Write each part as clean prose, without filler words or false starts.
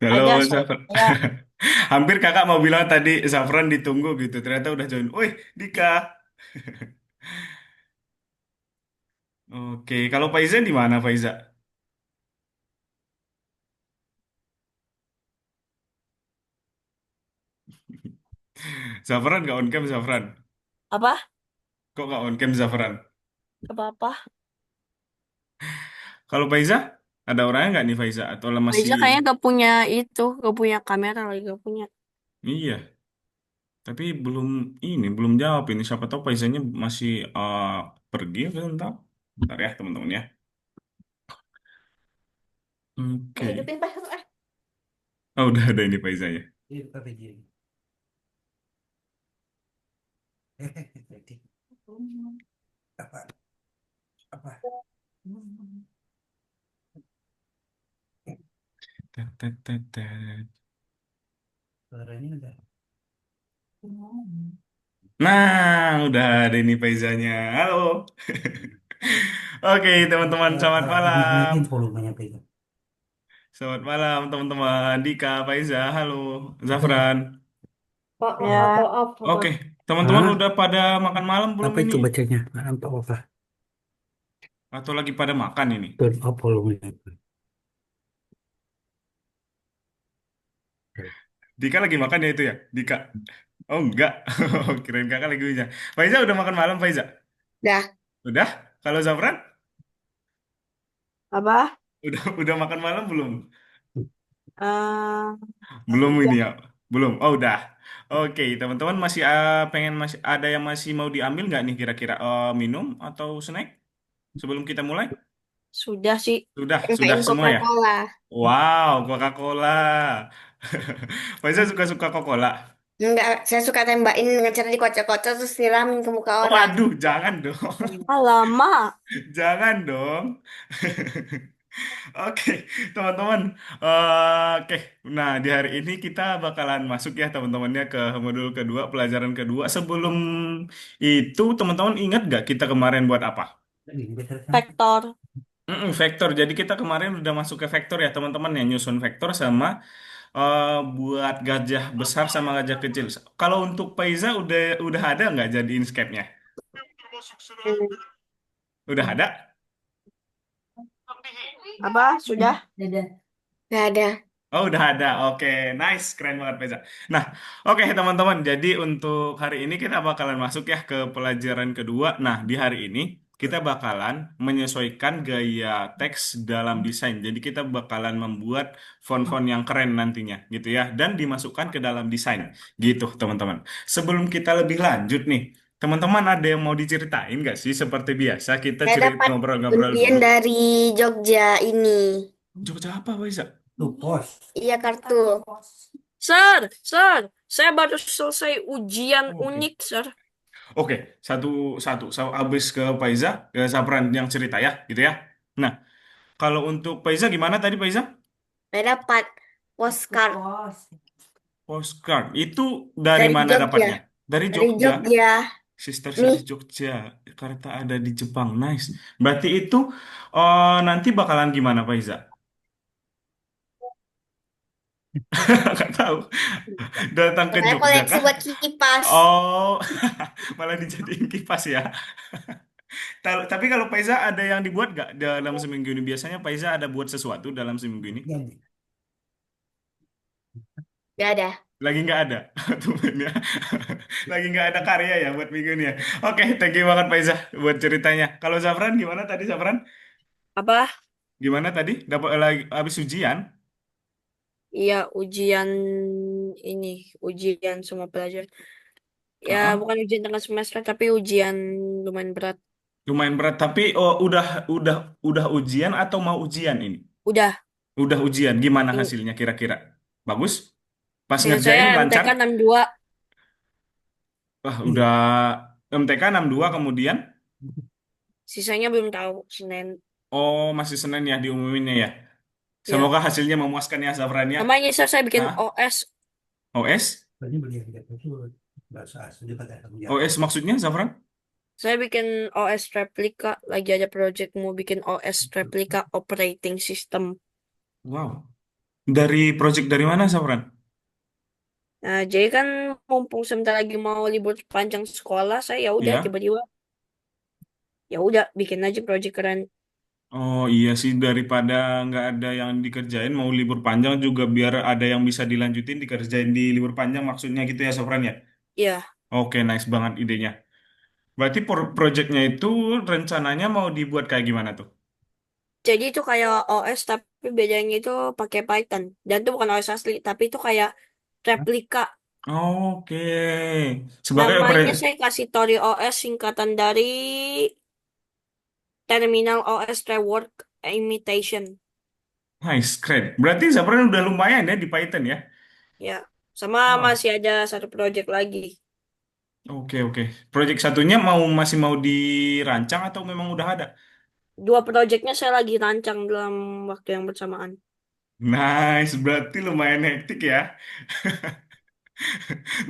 Halo, Ada Zafran. saya. Hampir kakak mau bilang tadi Zafran ditunggu gitu. Ternyata udah join. Wih, Dika. Oke, kalau Faiza di mana Faiza? Zafran nggak on cam Zafran. Apa? Kok nggak on cam Zafran? Apa-apa? Kalau Faiza, ada orangnya nggak nih Faiza? Atau masih? Faiza kayaknya gak punya kamera lagi, gak punya. Iya, tapi belum jawab ini. Siapa tahu Faizanya masih pergi atau entah. Bentar ya teman-teman ya. Nah, Oke. hidupin Pak. Oh, udah ada ini Faizanya. Tet, tet, tet, tet. Nah, udah ada ini Faizanya. Halo. Oke, teman-teman, selamat malam. Selamat malam, teman-teman. Dika, Faiza, halo. Zafran. Pak, ya. Maaf, Oke, apa? teman-teman Hah? udah pada makan malam belum Apa ini? itu bacanya? Apa apa? Atau lagi pada makan ini? Turn off volume. Dika lagi makan ya itu ya? Dika. Oh, enggak. Kirain kakak lagi bisa. Faiza udah makan malam, Faiza? Dah. Udah? Kalau Zafran? Apa? Udah makan malam belum? Eh, Belum ini udah. ya? Belum. Oh, udah. Oke, teman-teman masih masih ada yang masih mau diambil nggak nih kira-kira minum atau snack sebelum kita mulai? Sudah sih. Sudah Tembain semua ya? Coca-Cola. Wow, Coca-Cola. Faiza suka-suka Coca-Cola. Enggak, saya suka tembakin dengan cara dikocok-kocok terus siramin ke muka Oh, orang. aduh, jangan dong. Alamak. Jangan dong. Oke, teman-teman. Oke, nah di hari ini kita bakalan masuk ya teman-temannya ke modul kedua, pelajaran kedua. Sebelum itu, teman-teman ingat gak kita kemarin buat apa? Vektor. Vektor. Jadi kita kemarin udah masuk ke vektor ya teman-teman ya, nyusun vektor sama buat gajah besar sama gajah kecil. Kalau untuk Paiza udah ada nggak jadi Inkscape-nya? Hmm. Udah ada? Apa? Sudah? Gak ada. Oh, udah ada. Oke, nice. Keren banget, Peza. Nah, oke teman-teman. Jadi untuk hari ini kita bakalan masuk ya ke pelajaran kedua. Nah, di hari ini kita bakalan menyesuaikan gaya teks dalam desain. Jadi kita bakalan membuat font-font yang keren nantinya, gitu ya. Dan dimasukkan ke dalam desain. Gitu, teman-teman. Sebelum kita lebih lanjut nih, teman-teman ada yang mau diceritain nggak sih? Seperti biasa kita Saya cerita dapat ngobrol-ngobrol undian dulu. dari Jogja ini. Jogja apa, Peza? Tuh, pos. Iya, kartu. Sir, saya baru selesai ujian Oke. unik, sir. Oke, satu satu. So, habis ke Faiza, ke Sapran yang cerita ya, gitu ya. Nah, kalau untuk Faiza gimana tadi Faiza? Saya dapat postcard Postcard. Itu dari dari mana Jogja. dapatnya? Dari Dari Jogja. Jogja. Sister Nih, City Jogja. Jakarta ada di Jepang. Nice. Berarti itu nanti bakalan gimana Faiza? Nggak tahu. Datang ke katanya Jogja koleksi kah? buat kipas. Oh, malah dijadiin kipas ya. Tapi kalau Faiza ada yang dibuat nggak dalam seminggu ini? Biasanya Faiza ada buat sesuatu dalam seminggu ini? Gak ada. Lagi nggak ada. Tumben ya. Lagi nggak ada karya ya buat minggu ini ya. Oke, thank you banget Faiza buat ceritanya. Kalau Zafran gimana tadi Zafran? Apa? Gimana tadi? Dapat lagi habis ujian? Iya, ujian ini, ujian semua pelajaran. Ya, Heeh. bukan ujian tengah semester, tapi ujian lumayan berat. Lumayan berat, tapi oh, udah ujian atau mau ujian ini? Udah, Udah ujian, gimana in- hasilnya kira-kira? Bagus? Pas seingat saya ngerjain lancar? MTK 62. Wah, udah MTK 2 kemudian? Sisanya belum tahu, Senin. Oh, masih Senin ya diumuminnya ya. Ya, Semoga hasilnya memuaskan ya Zafran ya. sama ini saya bikin Hah? OS. OS? Tadi beli yang itu bahasa asli pada tanggung jawab. OS maksudnya Zafran? Saya bikin OS replika, lagi ada project mau bikin OS replika operating system. Wow. Dari project dari mana, Safran? Nah, jadi kan mumpung sebentar lagi mau libur panjang sekolah, saya ya udah Ya. tiba-tiba ya udah bikin aja project keren. Oh iya sih, daripada nggak ada yang dikerjain, mau libur panjang juga biar ada yang bisa dilanjutin dikerjain di libur panjang maksudnya gitu ya, Safran ya? Ya, Oke, nice banget idenya. Berarti projectnya itu rencananya mau dibuat kayak gimana tuh? jadi itu kayak OS tapi bedanya itu pakai Python. Dan itu bukan OS asli, tapi itu kayak replika. Oke, sebagai Namanya operator. saya kasih Tori OS singkatan dari Terminal OS Rework Imitation. Nice, keren. Berarti Zafran udah lumayan ya di Python ya? Ya, sama Wah, masih ada satu project lagi. oke oke. Project satunya masih mau dirancang atau memang udah ada? Dua projectnya saya lagi rancang dalam waktu yang bersamaan. Nice, berarti lumayan hektik ya.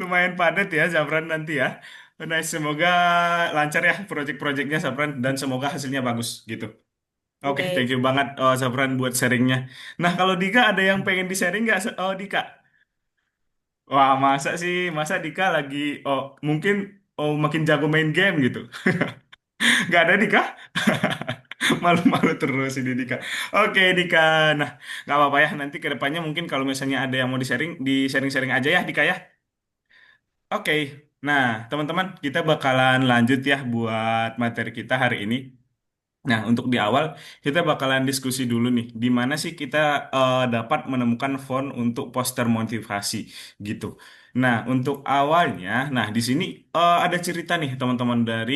Lumayan padat ya Zafran nanti ya. Nice, semoga lancar ya project-projectnya Zafran dan semoga hasilnya bagus gitu. Oke, Oke. thank you banget Zafran buat sharingnya. Nah, kalau Dika ada yang pengen di-sharing nggak? Oh, Dika. Wah, masa sih? Masa Dika lagi, oh mungkin makin jago main game gitu. Nggak ada Dika? Malu-malu terus ini Dika. Oke Dika, nah nggak apa-apa ya. Nanti ke depannya mungkin kalau misalnya ada yang mau di-sharing, di-sharing-sharing aja ya Dika ya. Oke, nah teman-teman kita bakalan lanjut ya buat materi kita hari ini. Nah, untuk di awal kita bakalan diskusi dulu nih, di mana sih kita dapat menemukan font untuk poster motivasi gitu. Nah, untuk awalnya, nah di sini ada cerita nih teman-teman dari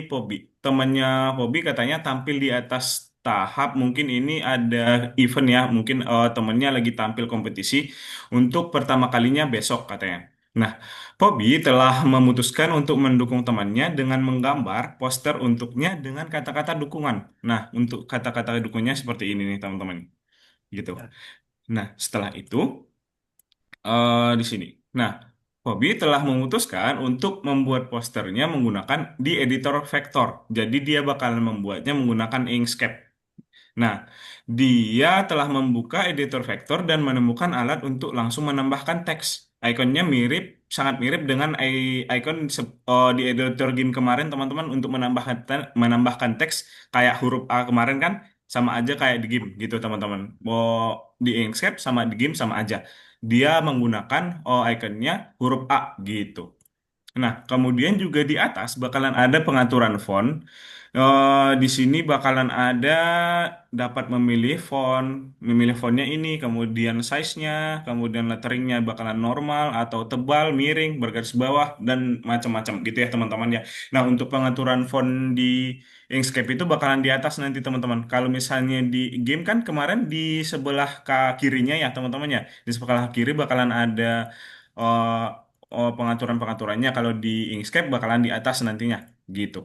Pobi. Temannya Pobi katanya tampil di atas tahap, mungkin ini ada event ya, mungkin temannya lagi tampil kompetisi untuk pertama kalinya besok katanya. Nah, Pobi telah memutuskan untuk mendukung temannya dengan menggambar poster untuknya dengan kata-kata dukungan. Nah, untuk kata-kata dukungannya seperti ini nih, teman-teman. Gitu. Ya. Nah, setelah itu di sini. Nah, Pobi telah memutuskan untuk membuat posternya menggunakan di editor vektor. Jadi dia bakalan membuatnya menggunakan Inkscape. Nah, dia telah membuka editor vektor dan menemukan alat untuk langsung menambahkan teks. Ikonnya mirip, sangat mirip dengan icon di editor game kemarin, teman-teman, untuk menambahkan teks kayak huruf A kemarin kan, sama aja kayak di game gitu, teman-teman. Di Inkscape sama di game sama aja. Dia menggunakan ikonnya huruf A gitu. Nah, kemudian juga di atas bakalan ada pengaturan font. Di sini bakalan ada dapat memilih fontnya ini, kemudian size-nya, kemudian letteringnya bakalan normal atau tebal, miring, bergaris bawah, dan macam-macam gitu ya teman-teman ya. Nah, untuk pengaturan font di Inkscape itu bakalan di atas nanti teman-teman. Kalau misalnya di game kan kemarin di sebelah kirinya ya teman-teman ya. Di sebelah kiri bakalan ada eh, pengaturan-pengaturannya. Kalau di Inkscape bakalan di atas nantinya gitu.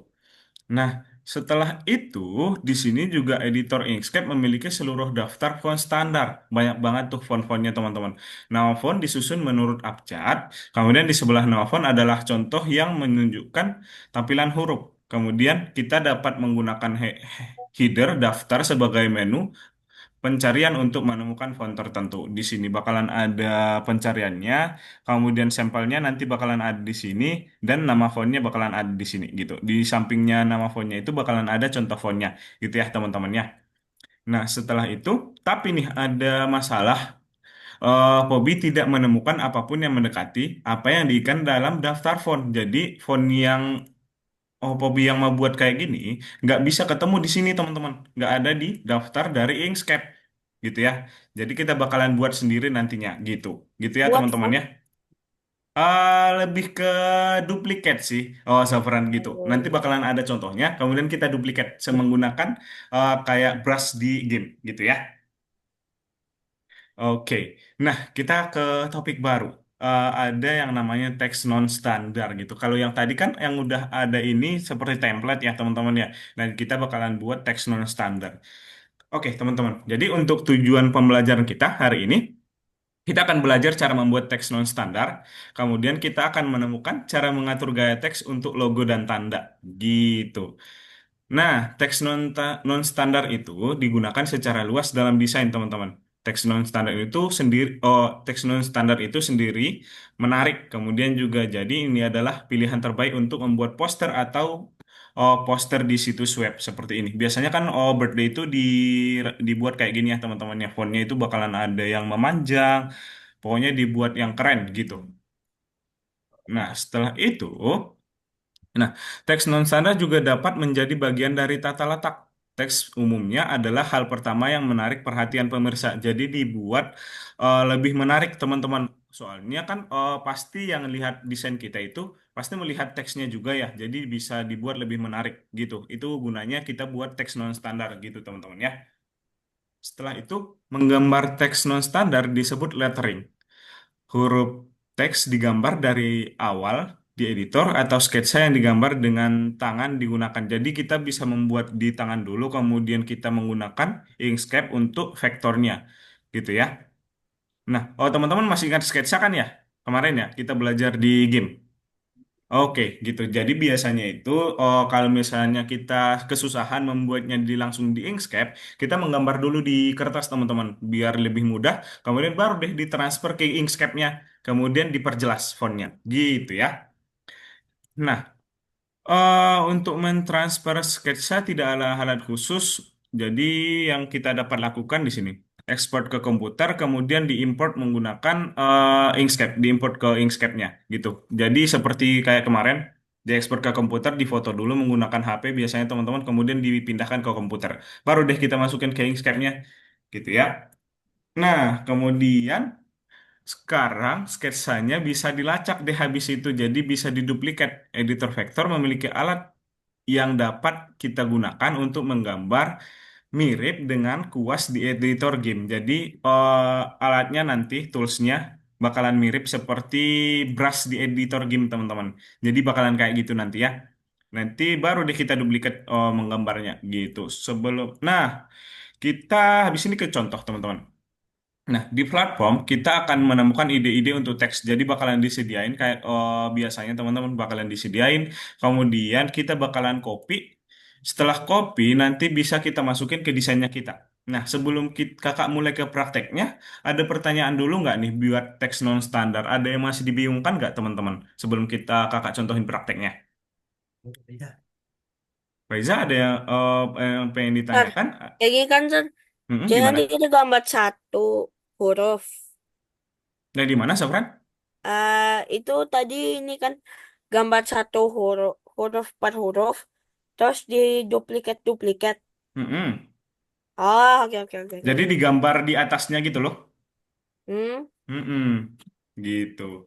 Nah, setelah itu di sini juga editor Inkscape memiliki seluruh daftar font standar. Banyak banget tuh font-fontnya teman-teman. Nama font disusun menurut abjad. Kemudian di sebelah nama font adalah contoh yang menunjukkan tampilan huruf. Kemudian kita dapat menggunakan header daftar sebagai menu pencarian untuk menemukan font tertentu. Di sini bakalan ada pencariannya, kemudian sampelnya nanti bakalan ada di sini, dan nama fontnya bakalan ada di sini gitu. Di sampingnya nama fontnya itu bakalan ada contoh fontnya, gitu ya teman-teman ya. Nah setelah itu, tapi nih ada masalah. Pobi tidak menemukan apapun yang mendekati apa yang diikan dalam daftar font. Jadi font yang Pobi yang mau buat kayak gini nggak bisa ketemu di sini teman-teman, nggak ada di daftar dari Inkscape gitu ya. Jadi kita bakalan buat sendiri nantinya gitu, gitu ya Buat teman-teman font. ya. Lebih ke duplikat sih, Saveran gitu. Nanti Oh. bakalan ada contohnya, kemudian kita duplikat menggunakan kayak brush di game gitu ya. Oke, nah kita ke topik baru. Ada yang namanya teks non standar gitu. Kalau yang tadi kan yang udah ada ini seperti template ya teman-teman ya. Nah kita bakalan buat teks non standar. Oke teman-teman. Jadi untuk tujuan pembelajaran kita hari ini, kita akan belajar cara membuat teks non standar. Kemudian kita akan menemukan cara mengatur gaya teks untuk logo dan tanda. Gitu. Nah, teks non standar itu digunakan secara luas dalam desain teman-teman. Teks non standar itu sendiri, teks non standar itu sendiri menarik. Kemudian juga jadi ini adalah pilihan terbaik untuk membuat poster atau poster di situs web seperti ini. Biasanya kan birthday itu dibuat kayak gini ya teman-teman ya. Fontnya itu bakalan ada yang memanjang, pokoknya dibuat yang keren gitu. Nah, setelah itu, nah, teks non-standar juga dapat menjadi bagian dari tata letak. Teks umumnya adalah hal pertama yang menarik perhatian pemirsa. Jadi dibuat lebih menarik, teman-teman. Soalnya kan pasti yang lihat desain kita itu pasti melihat teksnya juga ya. Jadi bisa dibuat lebih menarik gitu. Itu gunanya kita buat teks non-standar gitu, teman-teman ya. Setelah itu, menggambar teks non-standar disebut lettering. Huruf teks digambar dari awal di editor atau sketsa yang digambar dengan tangan digunakan. Jadi kita bisa membuat di tangan dulu, kemudian kita menggunakan Inkscape untuk vektornya, gitu ya. Nah, oh teman-teman masih ingat sketsa kan ya? Kemarin ya, kita belajar di game. Oke, gitu. Jadi biasanya itu, kalau misalnya kita kesusahan membuatnya langsung di Inkscape, kita menggambar dulu di kertas teman-teman, biar lebih mudah. Kemudian baru deh ditransfer ke Inkscape-nya, kemudian diperjelas fontnya, gitu ya. Nah, untuk mentransfer sketsa tidak ada alat khusus, jadi yang kita dapat lakukan di sini, ekspor ke komputer, kemudian diimport menggunakan Inkscape, diimport ke Inkscape-nya, gitu. Jadi seperti kayak kemarin, diekspor ke komputer, difoto dulu menggunakan HP biasanya teman-teman, kemudian dipindahkan ke komputer. Baru deh kita masukin ke Inkscape-nya, gitu ya. Nah, kemudian sekarang sketsanya bisa dilacak deh habis itu, jadi bisa diduplikat. Editor vektor memiliki alat yang dapat kita gunakan untuk menggambar mirip dengan kuas di editor game. Jadi alatnya nanti, toolsnya bakalan mirip seperti brush di editor game teman-teman. Jadi bakalan kayak gitu nanti ya. Nanti baru deh kita duplikat menggambarnya gitu. Nah, kita habis ini ke contoh teman-teman. Nah, di platform kita akan menemukan ide-ide untuk teks. Jadi bakalan disediain kayak biasanya teman-teman bakalan disediain. Kemudian kita bakalan copy. Setelah copy nanti bisa kita masukin ke desainnya kita. Nah, sebelum kakak mulai ke prakteknya, ada pertanyaan dulu nggak nih buat teks non standar? Ada yang masih dibingungkan nggak teman-teman? Sebelum kita kakak contohin prakteknya. Beda. Reza ada yang pengen Ntar, ditanyakan? kayak gini kan, Sen. Jadi nanti Gimana? kita gambar satu huruf. Nah, di mana, Safran? Itu tadi ini kan gambar satu huruf, huruf per huruf, terus di duplikat. Mm-mm. Ah, oke oke oke oke. Jadi digambar di atasnya gitu loh. Hmm, Mm-mm. Gitu.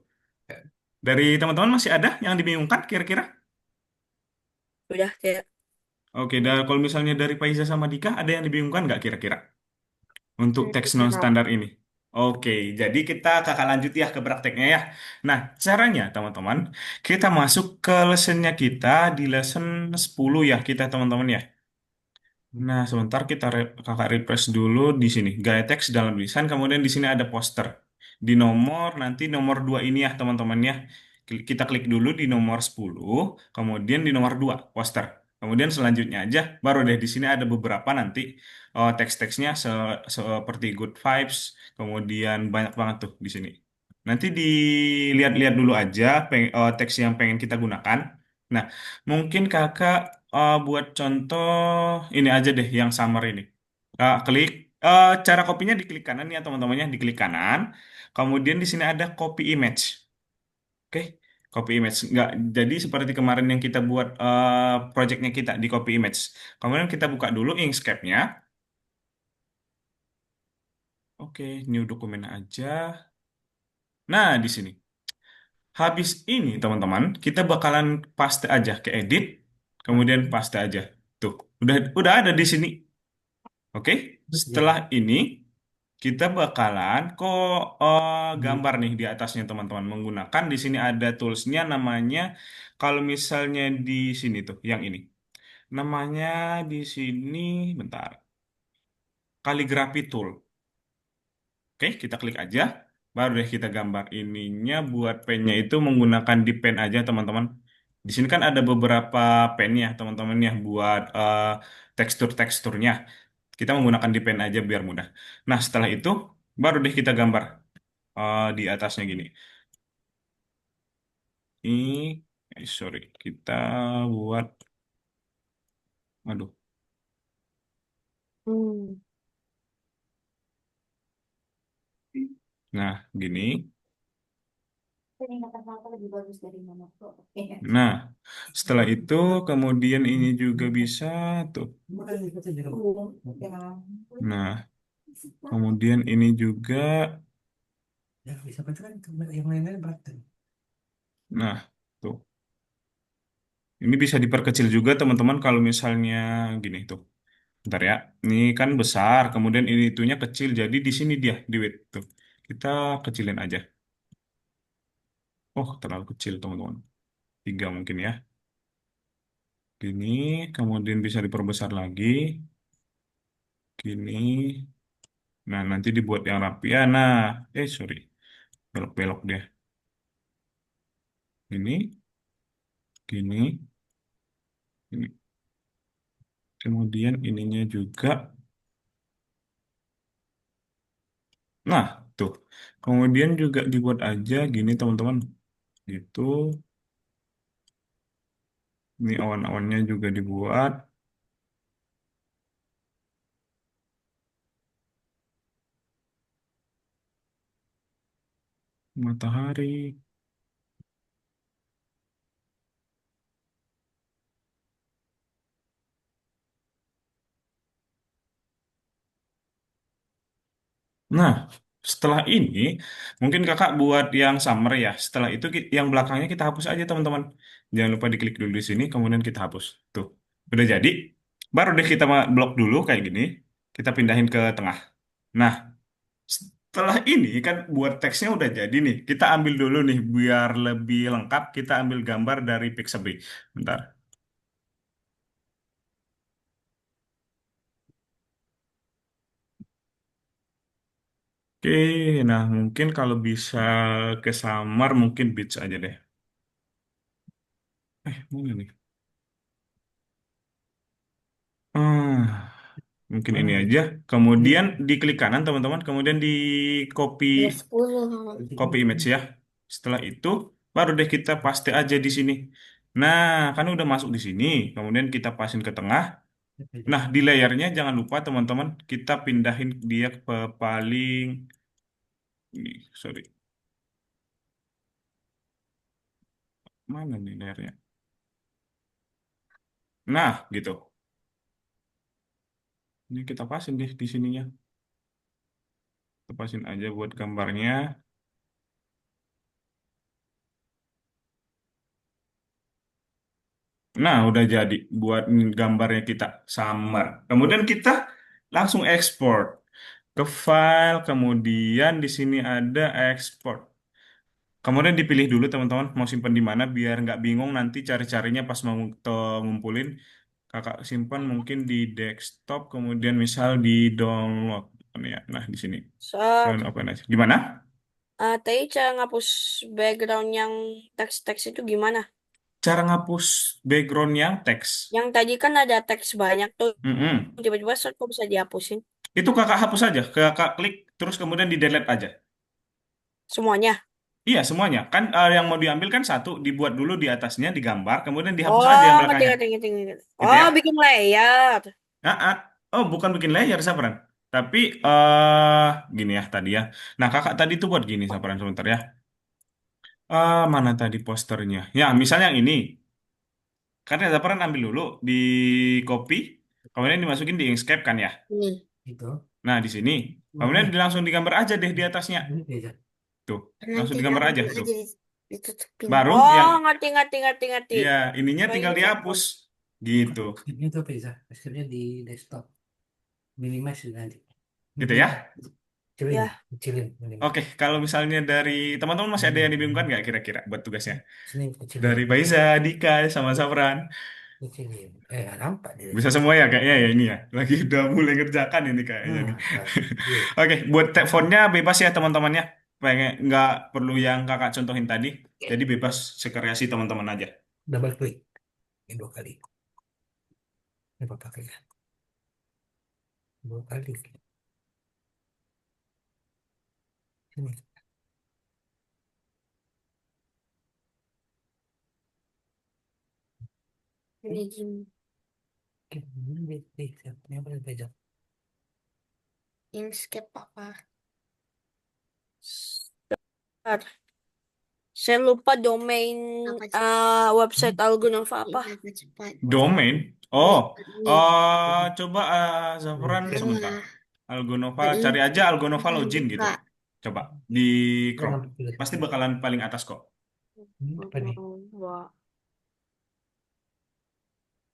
Dari teman-teman masih ada yang dibingungkan kira-kira? udah ya. Oke, kalau misalnya dari Faiza sama Dika, ada yang dibingungkan nggak kira-kira untuk teks non Hmm, standar ini? Oke, jadi kita kakak lanjut ya ke prakteknya ya. Nah, caranya teman-teman, kita masuk ke lessonnya kita di lesson 10 ya kita teman-teman ya. Nah, sebentar kita kakak refresh dulu di sini. Gaya teks dalam tulisan, kemudian di sini ada poster. Di nomor, nanti nomor 2 ini ya teman-teman ya. Kita klik dulu di nomor 10, kemudian di nomor 2 poster. Kemudian selanjutnya aja, baru deh di sini ada beberapa nanti teks-teksnya seperti good vibes, kemudian banyak banget tuh di sini. Nanti dilihat-lihat dulu aja teks yang pengen kita gunakan. Nah, mungkin kakak buat contoh ini aja deh yang summer ini. Klik cara kopinya diklik kanan ya teman-temannya, diklik kanan. Kemudian di sini ada copy image. Oke, copy image. Nggak, jadi seperti kemarin yang kita buat projectnya kita di copy image. Kemudian kita buka dulu Inkscape-nya. Oke, new dokumen aja. Nah, di sini. Habis ini teman-teman, kita bakalan paste aja ke edit, kemudian paste aja. Tuh, udah ada di sini. Oke, setelah Ya. ini kita bakalan gambar nih di atasnya teman-teman menggunakan di sini ada toolsnya namanya kalau misalnya di sini tuh yang ini namanya di sini bentar kaligrafi tool. Oke, kita klik aja. Baru deh kita gambar ininya buat pennya itu menggunakan di pen aja teman-teman. Di sini kan ada beberapa pen ya teman-teman ya buat tekstur-teksturnya. Kita menggunakan di pen aja biar mudah. Nah, setelah itu baru deh kita gambar di atasnya gini. Ini, sorry, kita buat, aduh. Hmm. Nah, gini. Kata lebih bagus dari mamaku. Oke. Nah, setelah itu kemudian ini juga bisa tuh. Makanya kita juga. Ya. Nah, kemudian ini juga. Ya bisa baca kan yang lain-lain berat kan. Nah, tuh. Ini bisa diperkecil juga teman-teman kalau misalnya gini tuh. Bentar ya. Ini kan besar, kemudian ini itunya kecil. Jadi di sini dia di width tuh. Kita kecilin aja. Oh, terlalu kecil teman-teman. Tiga mungkin ya. Gini, kemudian bisa diperbesar lagi. Gini. Nah, nanti dibuat yang rapi. Ya, nah, sorry. Belok-belok deh. Gini, gini, gini. Kemudian ininya juga. Nah, tuh. Kemudian juga dibuat aja gini teman-teman. Gitu. Ini awan-awannya juga dibuat. Matahari. Nah, setelah ini mungkin kakak buat yang summer ya. Setelah itu yang belakangnya kita hapus aja teman-teman. Jangan lupa diklik dulu di sini, kemudian kita hapus. Tuh, udah jadi. Baru deh kita blok dulu kayak gini. Kita pindahin ke tengah. Nah, setelah ini kan buat teksnya udah jadi nih. Kita ambil dulu nih biar lebih lengkap. Kita ambil gambar dari Pixabay. Bentar. Oke, nah mungkin kalau bisa ke Samar mungkin beach aja deh. Mana nih? Ah, mungkin ini Mana nih? aja. Ini Kemudian diklik kanan teman-teman. Kemudian di copy Plus 10. copy image ya. Setelah itu baru deh kita paste aja di sini. Nah, kan udah masuk di sini. Kemudian kita pasin ke tengah. Nah, di layarnya jangan lupa teman-teman kita pindahin dia ke paling ini, sorry. Mana nih layarnya? Nah, gitu. Ini kita pasin deh di sininya. Kita pasin aja buat gambarnya. Nah, udah jadi buat gambarnya kita samar. Kemudian kita langsung ekspor ke file, kemudian di sini ada ekspor. Kemudian dipilih dulu teman-teman mau simpan di mana biar nggak bingung nanti cari-carinya pas mau ngumpulin. Kakak simpan mungkin di desktop, kemudian misal di download. Ini ya. Nah, di sini. Saat Dan open aja. Gimana? tadi cara ngapus background yang teks-teks itu gimana? Cara ngapus background yang teks. Yang tadi kan ada teks banyak tuh, Mm-mm. tiba-tiba set kok bisa dihapusin Itu kakak hapus aja. Kakak klik terus kemudian di delete aja. semuanya. Iya, semuanya. Kan yang mau diambil kan satu, dibuat dulu di atasnya, digambar, kemudian dihapus aja Oh, yang ngerti, belakangnya. ngerti, ngerti, ngerti. Gitu Oh, ya. bikin layer. Nah, oh, bukan bikin layer, Sapran. Tapi, gini ya tadi ya. Nah, kakak tadi tuh buat gini, Sapran, sebentar ya. Mana tadi posternya? Ya, misalnya yang ini. Karena Sapran ambil dulu, di copy, kemudian dimasukin di Inkscape kan ya. Ini. itu. Nah, di sini. Mana Kemudian nih? langsung digambar aja deh di atasnya. Ini aja. Tuh, langsung Nanti digambar aja, langsung tuh. aja ditutupin. Baru Oh, yang, ngerti, ngerti, ngerti, ngerti. ya, ininya tinggal Drawing dihapus. checkpoint. Gitu. Skripnya itu apa ya? Skripnya di desktop. Minimize nanti. Gitu Ini ya. kecilin, Ya, kecilin, minimize. Oke, kalau misalnya dari teman-teman masih ada yang dibingungkan Hmm. nggak kira-kira buat tugasnya? Sini kecilin, Dari Faiza, Dika, sama Safran. kecilin. Nampak di Bisa sini. semua ya kayaknya ya ini ya. Lagi udah mulai ngerjakan ini kayaknya nih. Kan. Iya. Oke, buat fontnya bebas ya teman-temannya. Pengen nggak perlu yang kakak contohin tadi. Jadi bebas sekreasi teman-teman aja. Double klik. 2 kali. Ini apa pakai kan? Dua kali. Sini. Ini Gimana siapa yang paling bejat? Inkscape apa? Bentar. Saya lupa domain website Algonova apa. Domain. Oh, coba Zafran sebentar. Inkscape. Algonova, cari aja Algonova login gitu. Coba di Chrome. Jangan pilih Pasti satu. bakalan paling atas kok. Ini apa nih? Wah.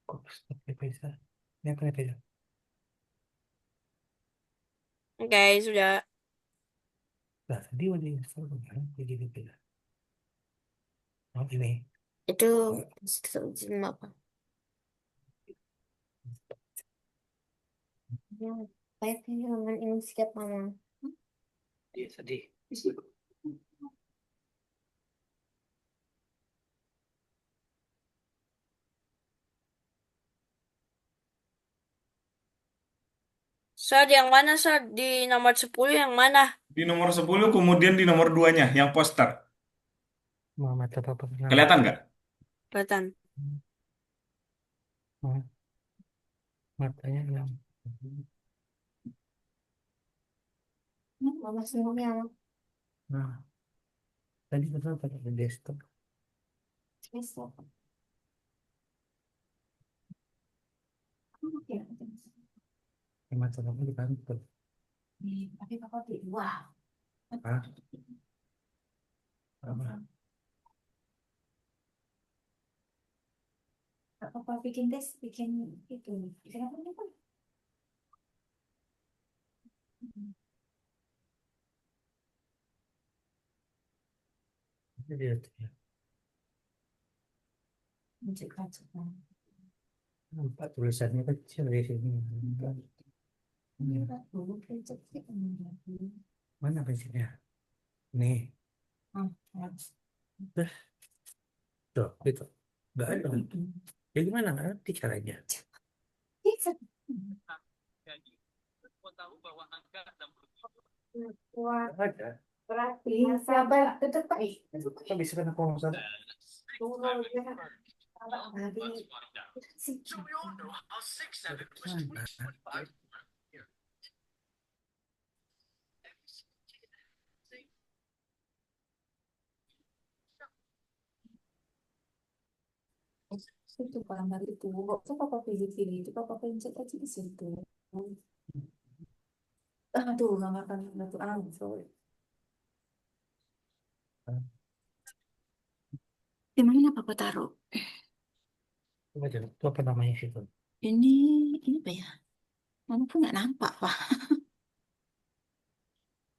Kok stop ya bisa? Ini apa nih beda? Oke, sudah. Nah, tadi udah install kan? Jadi beda. Oh ini. Itu sistem apa? Ya, kayaknya dengan Inkscape mama. Dia sedih. Saat yang mana saat di nomor 10 yang mana? Di nomor 10 kemudian di nomor 2-nya yang poster. Muhammad apa pengamat? Kelihatan nggak? Kelihatan. Hmm, matanya yang. Mama semuanya. Nah, tadi betul pakai desktop. Besok. Mata kamu di kantor. Tapi papa wah. Ah, apa? Papa bikin tes, bikin itu. Bikin apa nih, Pak? Ini dia tuh ya. Mencekak-cekak. Nampak tulisannya kecil di sini. Ini, Dulu prinsip kita. mana prinsipnya? Nih, dah, tuh, gitu. Gak ada. Ya gimana? Nggak ngerti caranya. Wah, Nggak ada. berarti sabar tetap Pak. Kan bisa kan aku ngomong sama. Tunggu ya. Sabar habis. Itu gambar itu. Kok papa pilih-pilih itu papa pencet aja di situ. Aduh, gambar itu sorry. Di mana papa taruh? Coba aja, itu apa namanya situ? Ini ini apa ya? Mama pun nggak nampak pak.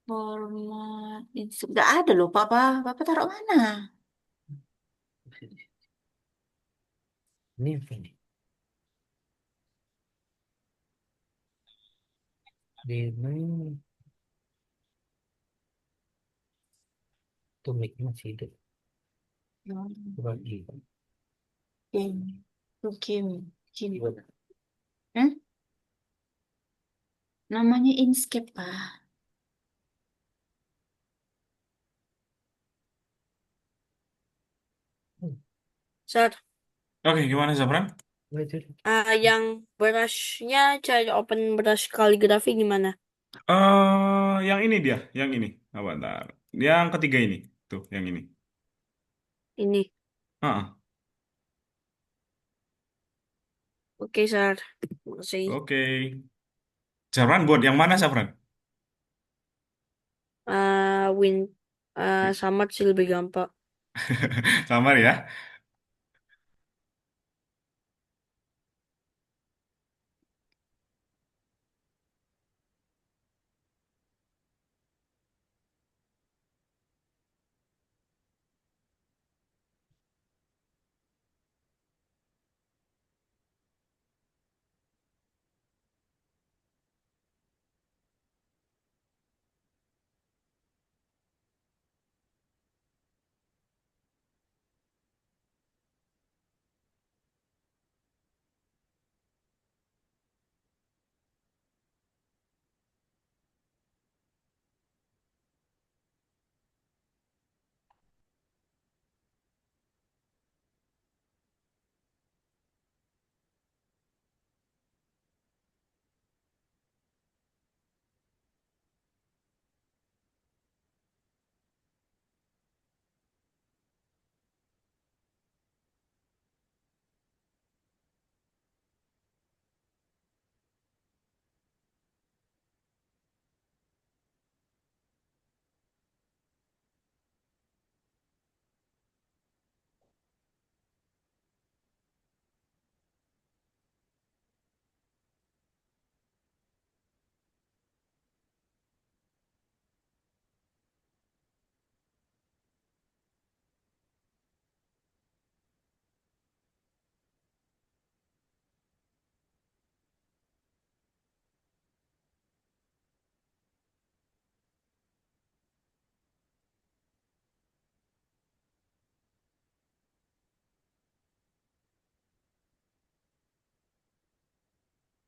Format ini sudah ada loh papa. Papa taruh mana? Ini apa ini? Di ini tuh mic masih hidup. Coba di. Kim, Kim, Kim. Gimana? Eh? Namanya Inkscape pak. Sir, Oke, gimana Zafran? Coba yang brushnya cara open brush kaligrafi gimana? Yang ini dia, yang ini. Apa ntar? Yang ketiga ini, tuh, yang ini. Ini. Ah, Oke, Sir. Makasih. oke. Zafran buat yang mana Zafran? Win Samad sih lebih gampang. Samar ya.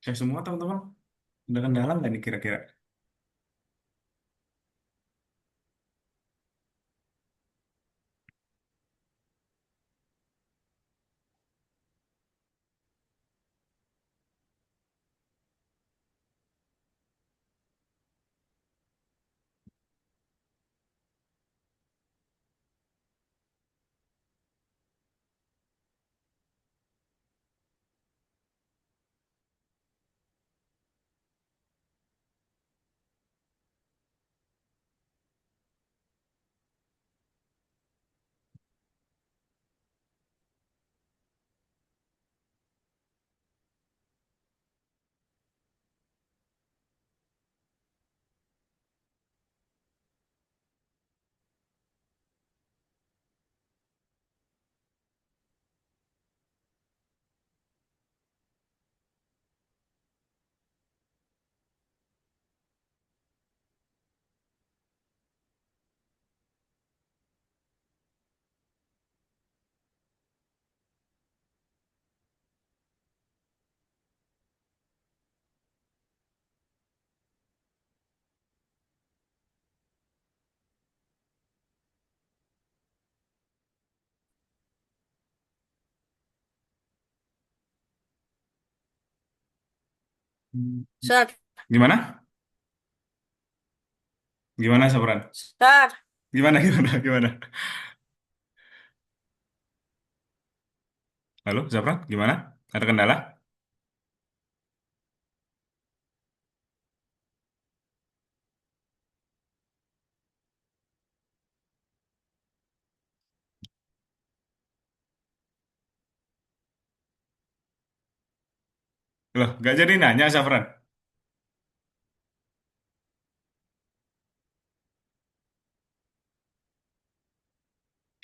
Saya semua teman-teman. Udah kendala nggak nih kira-kira? Hmm. Sar, Gimana? Gimana, Sabran? sar. Gimana, gimana, gimana? Halo, Sabran? Gimana? Ada kendala? Loh, nggak jadi nanya, Sabran?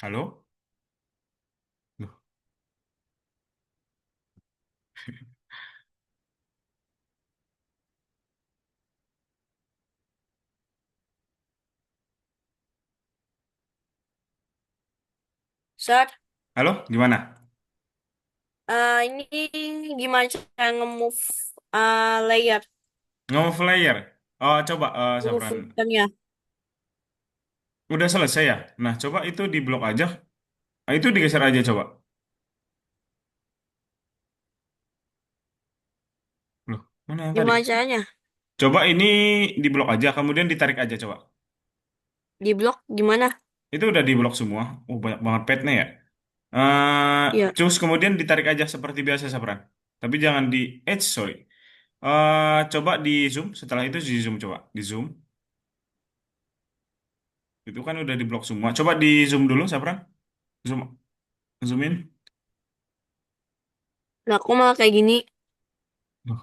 Halo? Loh, Sar, halo? Gimana? ini gimana cara nge-move layer Ngomong flyer. Oh, coba, dulu Sabran. filternya. Udah selesai ya? Nah, coba itu di blok aja. Nah, itu digeser aja, coba. Loh, mana yang tadi? Gimana caranya? Coba ini di blok aja, kemudian ditarik aja, coba. Di blok gimana? Itu udah di blok semua. Oh, banyak banget petnya ya. Iya. Terus kemudian ditarik aja seperti biasa, Sabran. Tapi jangan di edge, sorry. Coba di zoom. Setelah itu di zoom, coba. Di zoom. Itu kan udah di blok semua. Coba di zoom dulu, Sabran. Zoom, zoom in. Lah, kok malah kayak gini? Loh,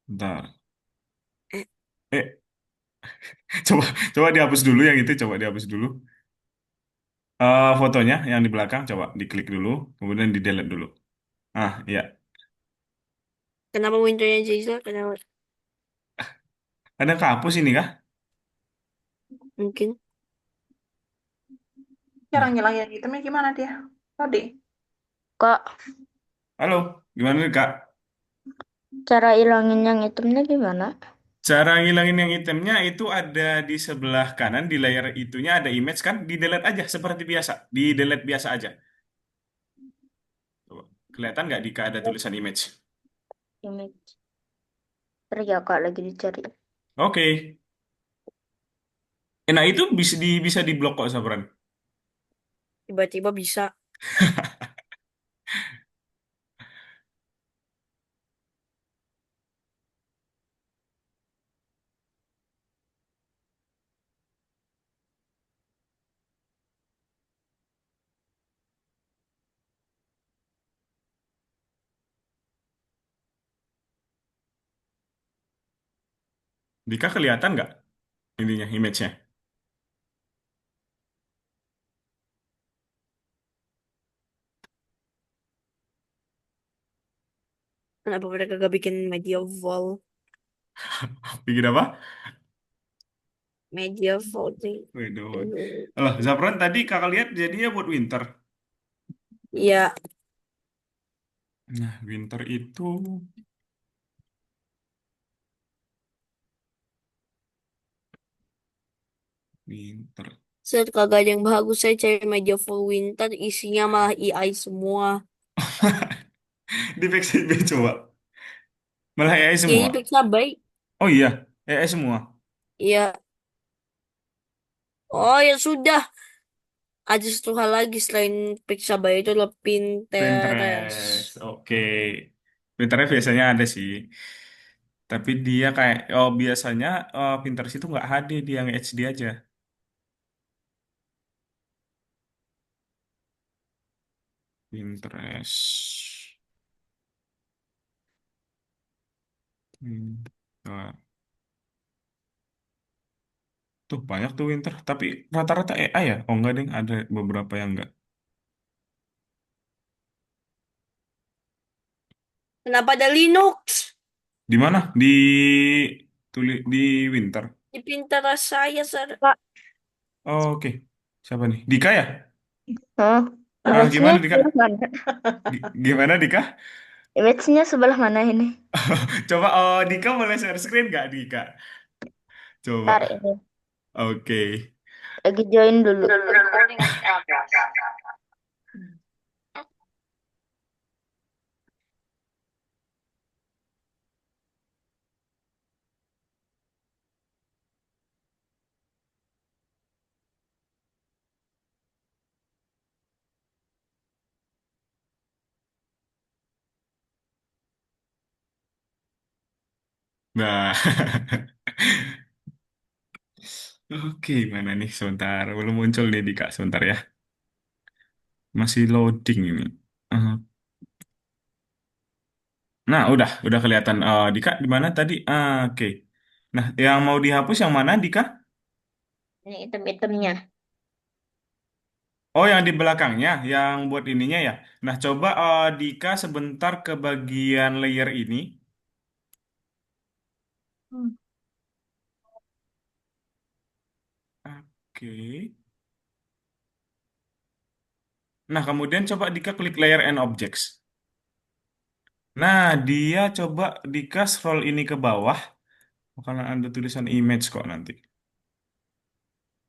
bentar. Eh, Eh, coba coba dihapus dulu yang itu. Coba dihapus dulu. Fotonya yang di belakang, coba diklik dulu. Kemudian di delete dulu. Ah, iya. kenapa windownya Jason? Kenapa? Ada yang kehapus ini kah? Mungkin. Cara Nah, ngilangin itemnya gimana dia? Tadi. Kak, halo. Gimana nih, Kak? cara ilangin yang hitamnya gimana? Cara ngilangin yang itemnya itu ada di sebelah kanan di layar itunya ada image kan, di delete aja seperti biasa, di delete biasa aja. Coba. Kelihatan nggak jika ada tulisan image? Image. Ntar ya kak lagi dicari. Oke. Nah itu bisa diblok kok Sabran. Tiba-tiba bisa. Dika kelihatan nggak ininya image-nya? Kenapa mereka gak bikin media wall? Bikin apa? Media wall sih. Waduh. Alah, Zapran tadi kakak lihat jadinya buat winter. Iya, Nah, winter itu Winter. Set kagak ada yang bagus, saya cari meja full winter, isinya malah AI semua. Di backside B coba. Malah AI Ya ini semua. periksa baik. Oh iya, AI semua. Ya, oh ya sudah. Ada satu hal lagi selain periksa baik itu adalah Pinterest. Pinterest. Oke. Pinterest biasanya ada sih. Tapi dia kayak, oh biasanya Pinterest itu nggak HD, dia yang HD aja. Pinterest. Hmm. Nah, tuh banyak tuh Winter. Tapi rata-rata AI ya? Oh enggak deh, ada beberapa yang enggak. Kenapa ada Linux? Di mana? Di Winter. Di Pinterest saya, Sir. Kak, Oh, oke. Siapa nih? Dika ya? oh, Gimana image-nya Dika? sebelah mana? Gimana Dika? Image-nya sebelah mana ini? Coba Dika boleh share screen nggak Dika? Ntar Coba. ini. Oke. Lagi join dulu. Nah. Oke, mana nih? Sebentar. Belum muncul nih Dika. Sebentar ya. Masih loading ini. Eh, Nah, udah kelihatan. Dika di mana tadi? Oke. Nah, yang mau dihapus yang mana, Dika? Ini item-itemnya. Oh, yang di belakangnya, yang buat ininya ya. Nah, coba Dika sebentar ke bagian layer ini. Hmm. Oke. Nah, kemudian coba Dika klik layer and objects. Nah, dia coba Dika scroll ini ke bawah. Bakalan ada tulisan image kok nanti.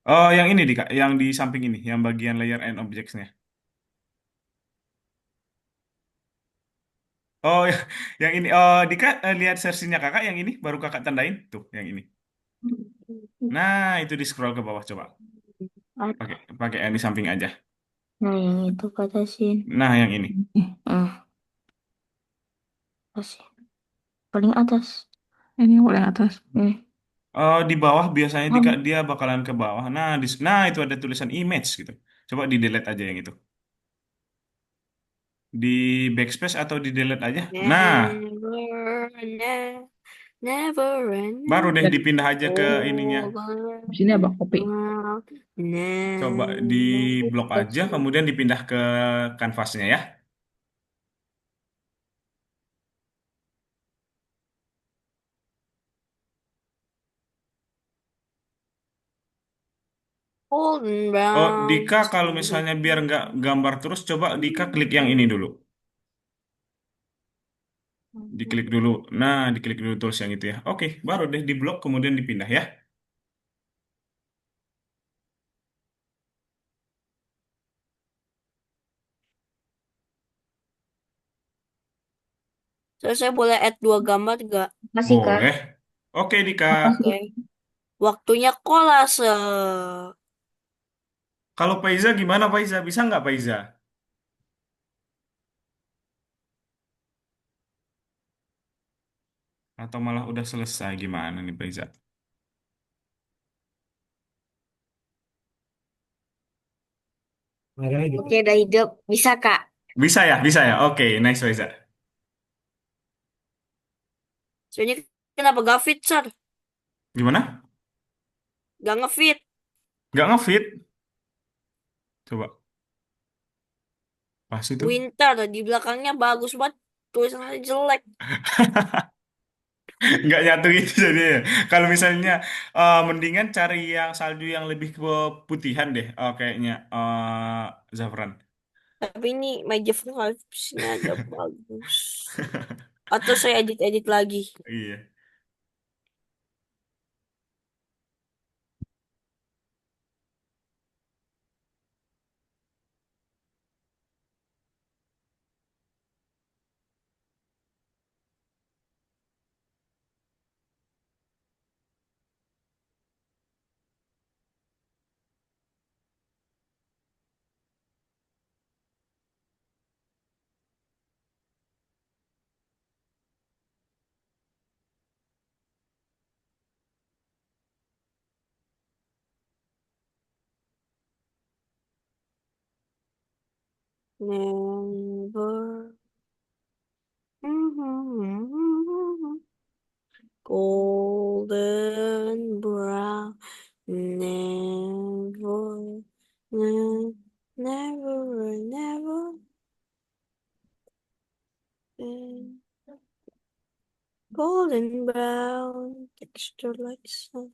Oh, yang ini Dika, yang di samping ini, yang bagian layer and objects-nya. Oh, yang ini. Oh, Dika lihat versinya kakak yang ini, baru kakak tandain. Tuh, yang ini. Nah, itu di scroll ke bawah coba. Pakai Ada. pakai yang di samping aja. Nah, yang itu kata sih. Nah, yang ini. Atas. Paling atas. Ini yang paling atas. Di bawah biasanya Dika Kan. dia bakalan ke bawah. Nah, itu ada tulisan image gitu. Coba di delete aja yang itu. Di backspace atau di delete aja. Nah, Never, never, baru deh never. dipindah aja ke ininya. Di sini apa kopi? Coba di blok aja, kemudian dipindah ke kanvasnya ya. Golden Oh, brown. Dika kalau misalnya biar nggak gambar terus, coba Dika klik yang ini dulu. Diklik dulu. Nah, diklik dulu tools yang itu ya. Oke, baru deh di blok kemudian dipindah ya. So, saya boleh add 2 gambar gak? Masih kah? Boleh. Oke, Dika. Oke. Waktunya kolase. Kalau Paiza gimana Paiza? Bisa nggak Paiza? Atau malah udah selesai gimana nih Paiza? Mereka gitu. Oke, udah hidup. Bisa, Kak. Bisa ya, bisa ya. Oke, nice Paiza. Soalnya kenapa gak fit, Sir? Gimana? Gak ngefit. Nggak ngefit? Coba. Pas itu. Winter, di belakangnya bagus banget. Tulisannya jelek. Nggak nyatu gitu jadinya. Kalau misalnya mendingan cari yang salju yang lebih ke putihan deh. Kayaknya Zafran. Tapi ini meja vibes-nya agak bagus. Atau saya edit-edit lagi. Iya. never. Golden brown, never, never, never. Golden brown, texture like sun,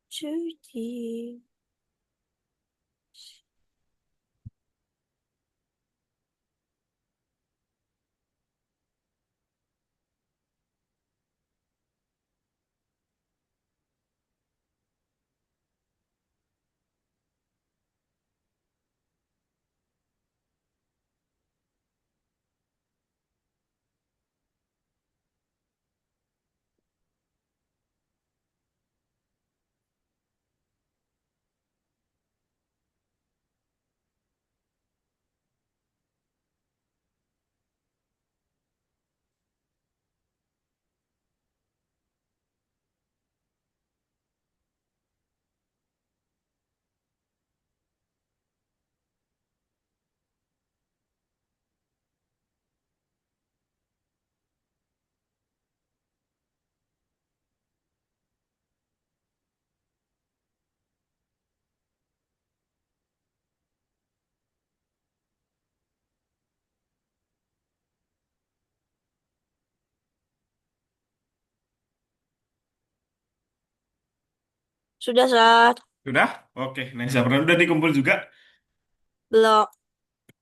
Judy. Sudah saat Sudah? Oke, nah Sapran udah dikumpul juga. belum.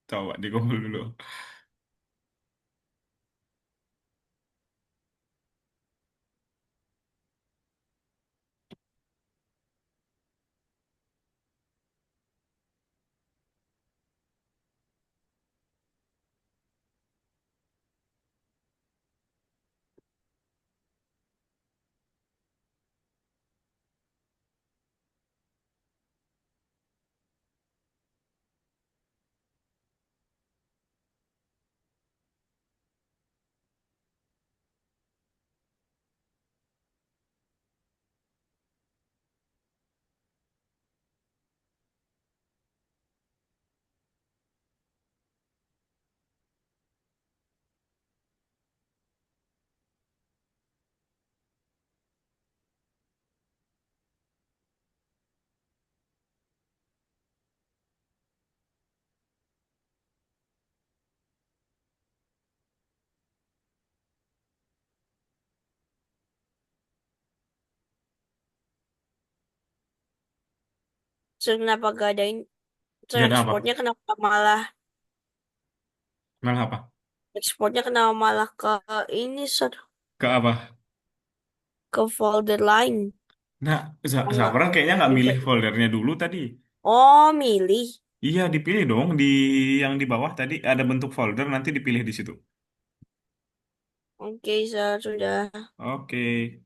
Coba dikumpul dulu. Terus kenapa gak ada Gak ada apa? ekspornya kenapa malah Malah apa? ekspornya kenapa malah ke ini Sir? Ke apa? Ke folder lain. Nah, Enggak Sapran kayaknya nggak bisa. milih foldernya dulu tadi. Oh, milih. Iya, dipilih dong. Di yang di bawah tadi ada bentuk folder, nanti dipilih di situ. Oke, Sir, sudah. Oke,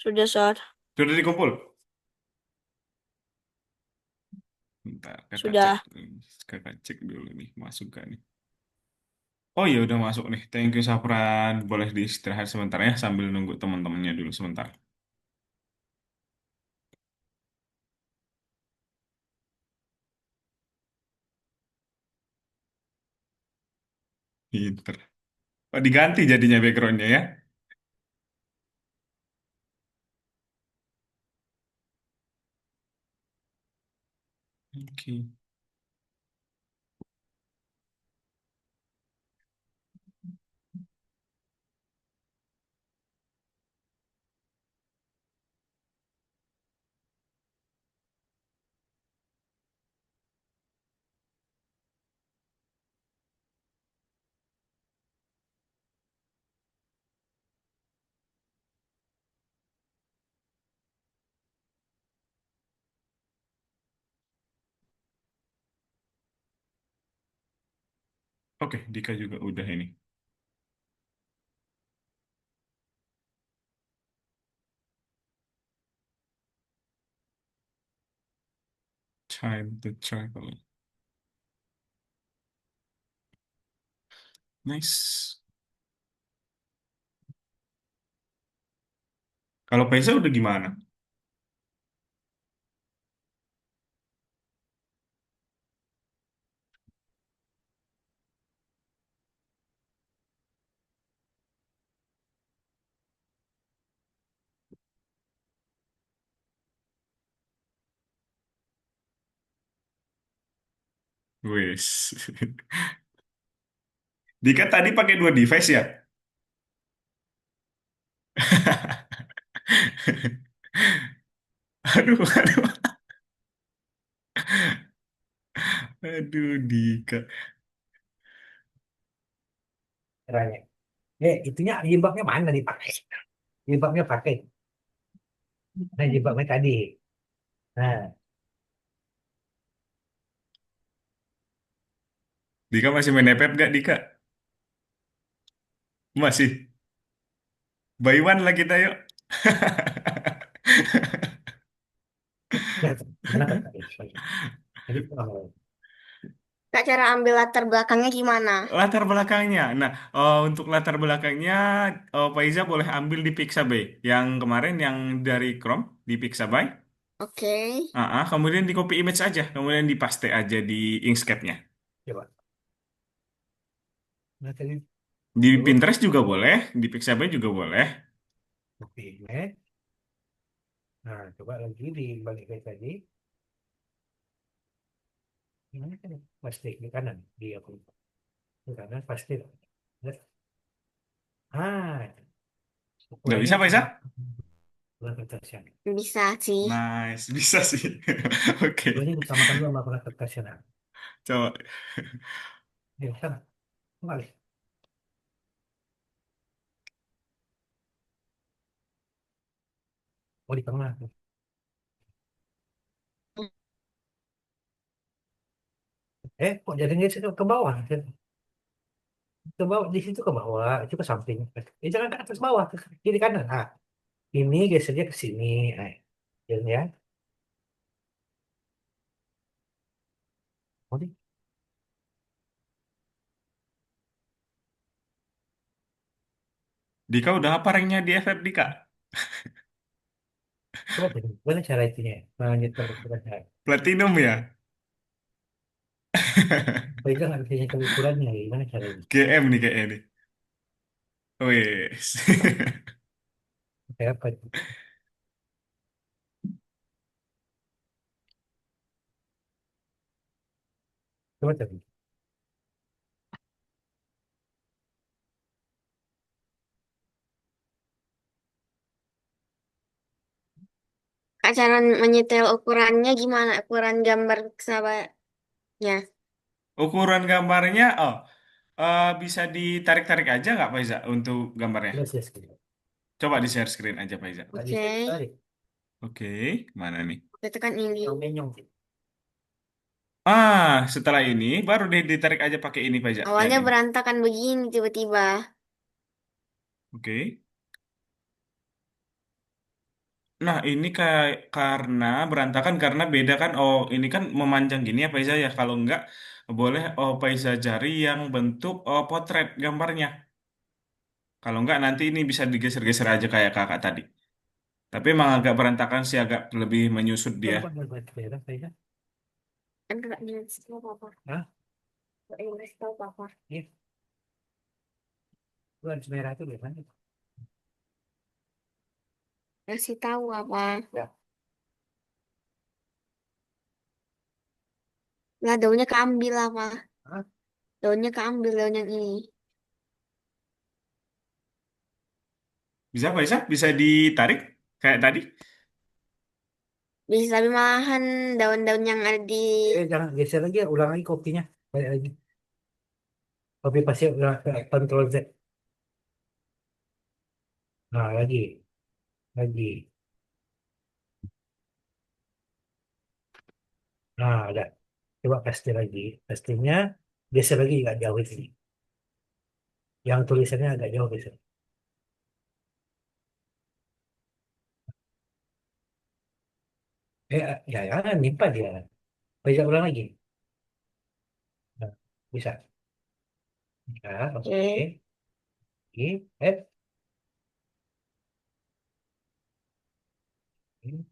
Sudah, Sir. sudah dikumpul. Bentar, kakak cek. Sudah. Kakak cek dulu nih, masuk gak nih? Oh iya, udah masuk nih. Thank you, Sapran. Boleh diistirahat sebentar ya, sambil nunggu teman-temannya dulu sebentar. Pinter. Oh, diganti jadinya backgroundnya ya. Oke. Oke, Dika juga udah ini. Time to travel. Nice. Kalau Pesa udah gimana? Wes. Dika tadi pakai dua device ya? Aduh, aduh, aduh, Dika. Caranya. Itunya jilbabnya mana dipakai? Jilbabnya pakai. Nah, jilbabnya tadi. Nah, Dika masih main Epep gak, Dika? Masih. Buy one lah kita yuk. nah, kenapa tadi? Jadi, Kak, cara ambil latar belakangnya gimana? Latar belakangnya. Nah, untuk latar belakangnya, Faiza boleh ambil di Pixabay. Yang kemarin yang dari Chrome di Pixabay. Oke. Kemudian di copy image aja. Kemudian dipaste aja di Inkscape-nya. coba. Nah, tadi Di itu Pinterest juga boleh. Di Pixabay juga boleh. copy image. Nah, coba lagi dibalik kayak tadi. Gimana kan? Pasti di kanan. Di aku. Di kanan pasti. Lihat. Ah, Nggak ukurannya bisa, Faiza? sama. Ukuran kertasnya. Bisa sih. Nice. Bisa sih. Oke. Ukurannya disamakan dulu sama ukuran kertasnya. Nah, Coba. ya, sana. Kembali. Oh, di tengah. Kok jadi geser ke bawah? Ke bawah, di situ ke bawah, itu ke samping. Jangan ke atas bawah, ke kiri kanan. Ah, ini gesernya ke sini. Jalan ya. Oh, Dika udah apa ranknya di FF, Dika? coba deh, gimana cara itunya? Nyetel ukurannya. Platinum ya? Pegang nggak bisa nyetel ukurannya, gimana caranya? GM nih kayaknya nih. Wes. Kayak apa itu? Coba tadi. Kak, cara menyetel ukurannya gimana? Ukuran gambar sahabatnya. Ukuran gambarnya, bisa ditarik-tarik aja nggak, Faiza, untuk gambarnya? Coba sih sekali. Coba di share screen aja, Faiza. Nggak Oke. bisa ditarik. Oke, mana nih? Oke, tekan ini. Yang menyong sih. Setelah ini baru deh ditarik aja pakai ini, Faiza. Yang Awalnya ini. berantakan begini tiba-tiba. Oke. Nah, ini kayak karena berantakan karena beda kan. Oh, ini kan memanjang gini ya, Faiza ya. Kalau enggak, boleh Faiza cari yang bentuk potret gambarnya. Kalau enggak, nanti ini bisa digeser-geser aja kayak kakak tadi. Tapi emang agak berantakan sih, agak lebih menyusut dia. Coba buat daerah saya. Kan gak dikasih tahu apa. Hah? Gak dikasih tahu apa. Iya, garis merah itu gimana? Kasih tahu apa. Ya. Lah, daunnya keambil apa. Hah? Daunnya keambil, daun yang ini. Bisa, Faiza? Bisa ditarik kayak tadi? Bisa, tapi malahan daun-daun yang ada di... Jangan geser lagi ya, ulang lagi kopinya. Balik lagi. Kopi pasti ulang Ctrl Z. Nah, lagi. Nah, ada. Coba paste lagi. Pastinya geser lagi agak jauh sini. Yang tulisannya agak jauh geser. Ya, ya, nimpa dia. Bisa ulang lagi. Nah, bisa. Bisa, Oke. oke. Oke. Oke.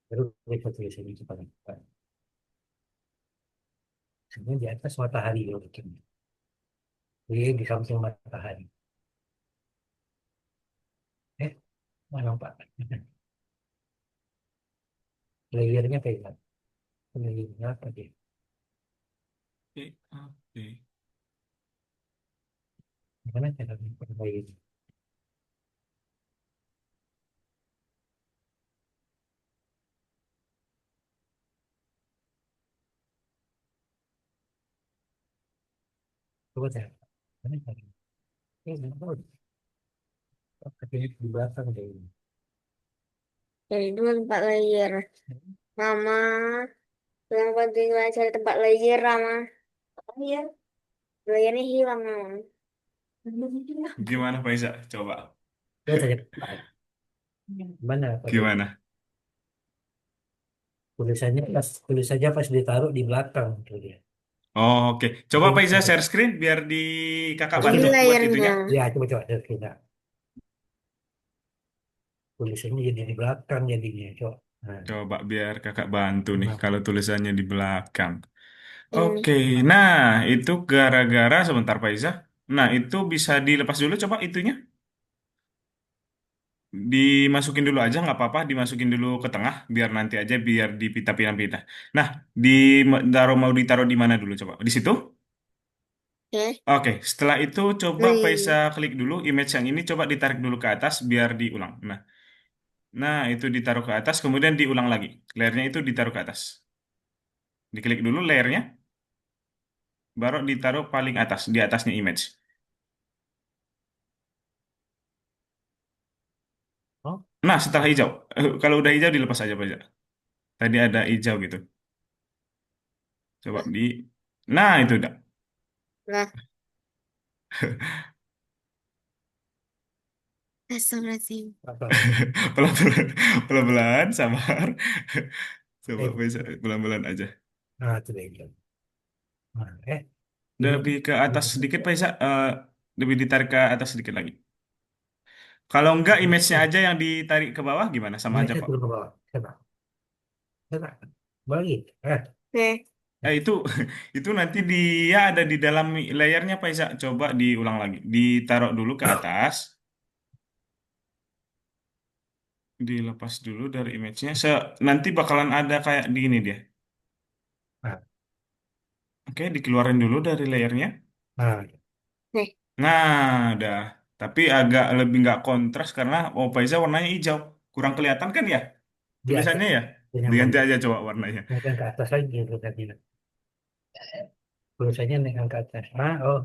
Baru kita tulisannya cepat. Cepat. Sebenarnya di atas matahari loh bikin. Di samping matahari. Eh, mana Pak? Layernya kayak layernya apa dia? Oke, oke. Gimana cara memperbaiki? Coba saya. Gimana cara? Nggak tahu. Tapi di belakang deh ini. Jadi dua tempat layer. Mama, yang penting lah cari tempat layer, Mama. Iya. Layernya hilang, Mama. Gimana Pak Iza? Coba. Coba saya. Gimana pada Gimana? tulisannya pas ditaruh di belakang tuh dia. Oh, oke. Coba Tapi Pak Iza share screen biar di kakak terus Ini bantu kita buat layernya. itunya. ya coba lihat kita tulisannya jadi di belakang jadinya coba. Nah, Coba biar kakak bantu nih nah, kalau tulisannya di belakang. Ini. Oke, nah itu gara-gara sebentar Pak Iza. Nah itu bisa dilepas dulu coba itunya. Dimasukin dulu aja nggak apa-apa, dimasukin dulu ke tengah biar nanti aja biar dipita-pita. Nah, di mau ditaruh di mana dulu coba? Di situ? Oke. Oke, setelah itu coba Faisa Wih. klik dulu image yang ini coba ditarik dulu ke atas biar diulang. Nah itu ditaruh ke atas kemudian diulang lagi. Layernya itu ditaruh ke atas. Diklik dulu layernya, baru ditaruh paling atas di atasnya image. oh, Nah setelah hijau, kalau udah hijau dilepas aja Pak. Tadi ada hijau gitu. Coba di. Nah itu udah. Nah, Astagfirullahaladzim. apa? Pelan-pelan, pelan-pelan, sabar. Coba Eh, bisa pelan-pelan aja. nah itu dia. Nah, ini Lebih ke atas sedikit, Pak Isa. Lebih ditarik ke atas sedikit lagi. Kalau enggak, image-nya aja yang ditarik ke bawah, gimana? Sama ini aja saya kok. turun ke bawah. Coba balik. Oke. Itu itu nanti dia ada di dalam layernya, Pak Isa. Coba diulang lagi. Ditaruh dulu ke atas. Dilepas dulu dari image-nya. Nanti bakalan ada kayak di ini dia. Nah, Oke, dikeluarin dulu dari layernya. nah, Nih. Nah, udah. Tapi agak lebih nggak kontras karena Opaiza warnanya hijau. Kurang kelihatan kan ya? di atas Tulisannya ya? yang mau Diganti aja coba warnanya. naikkan ke atas lagi tulisannya. Tulisannya naikkan ke atas. Oh,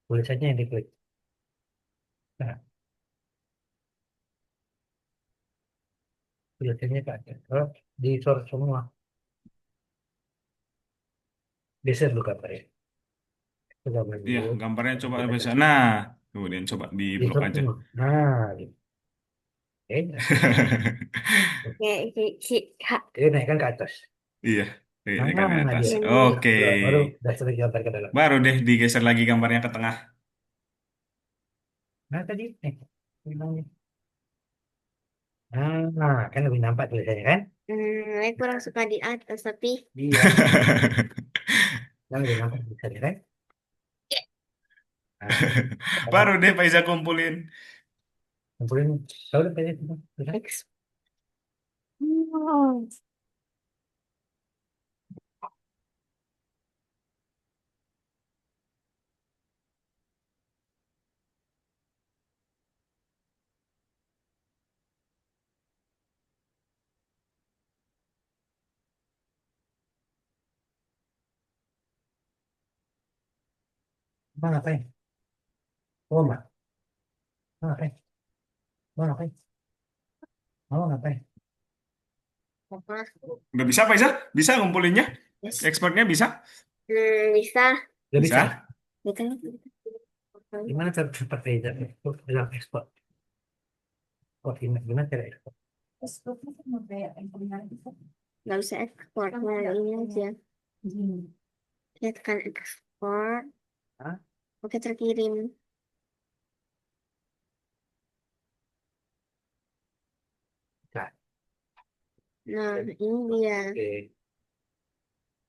tulisannya yang diklik. Nah, tulisannya ke atas. Oh, disorot semua. Geser dulu gambarnya. Coba Iya, dulu. gambarnya coba Kita bisa. kasih. Nah, kemudian coba di blok Disorot aja. semua. Nah, gitu. Oke. Oke, naikkan ke atas. Iya, ini kan di Nah, atas. dia. Ini. Oke, Baru dasar gambar ke dalam. baru deh digeser lagi gambarnya ke tengah. Nah, tadi. Bilangnya. Nah, kan lebih nampak tulisannya kan? Saya kurang suka di atas, tapi Iya, kan lebih nampak tulisannya kan? Nah, sekarang Baru deh Faiza kumpulin. kumpulin. Tahu udah banyak tulisan. X. Oh. Mau ngapain? Mau mak? Mau ngapain? Mau ngapain? Mau ngapain? Apa? Udah bisa Faiza? Bisa ngumpulinnya? Yes. Exportnya bisa? Bisa. Udah bisa? Bisa? Bisa. Gimana cara cepat beda bilang ekspor? Oh, ini gimana cara ekspor? Nggak usah ekspor, nah ini aja. Kita tekan ekspor. Hah? Oke, terkirim. Nah, Nah, ini dia. oke,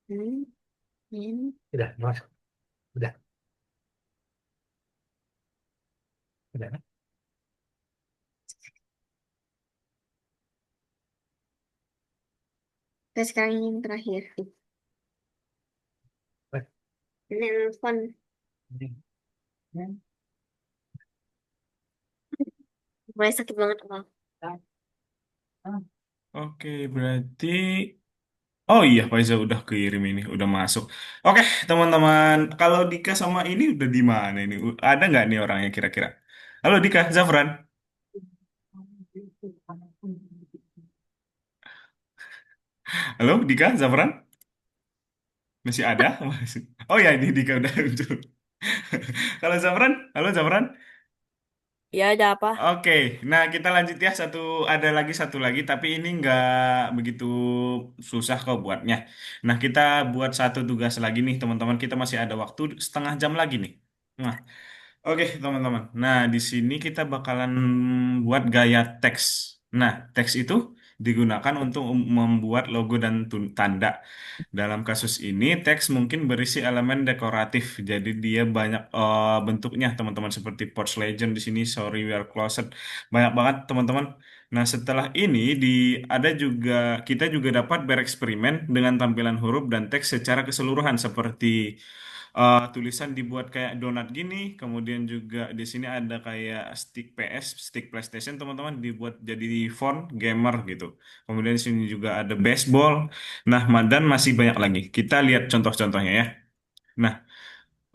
Hmm, ini. udah masuk, udah, udah. Oke, sekarang ini yang terakhir. Eh, Ini nelfon. ini. Mulai sakit banget, Bang. Oke, berarti oh iya, Faiza udah kirim ini, udah masuk. Oke, teman-teman, kalau Dika sama ini udah di mana ini? Ada nggak nih orangnya kira-kira? Halo Dika, Zafran. Halo Dika, Zafran. Masih ada? Masih. Oh ya, ini Dika udah muncul. Kalau Zafran, halo Zafran. Ya, ada apa? Oke, nah kita lanjut ya ada lagi satu lagi tapi ini nggak begitu susah kok buatnya. Nah kita buat satu tugas lagi nih teman-teman kita masih ada waktu setengah jam lagi nih. Nah, oke teman-teman. Nah di sini kita bakalan buat gaya teks. Nah teks itu digunakan untuk membuat logo dan tanda. Dalam kasus ini, teks mungkin berisi elemen dekoratif, jadi dia banyak bentuknya, teman-teman, seperti Porsche Legend di sini, Sorry We Are Closet, banyak banget, teman-teman. Nah, setelah ini ada juga kita juga dapat bereksperimen dengan tampilan huruf dan teks secara keseluruhan, seperti tulisan dibuat kayak donat gini, kemudian juga di sini ada kayak stick PS, stick PlayStation, teman-teman, dibuat jadi font gamer gitu. Kemudian di sini juga ada baseball. Nah, dan masih banyak lagi. Kita lihat contoh-contohnya ya. Nah,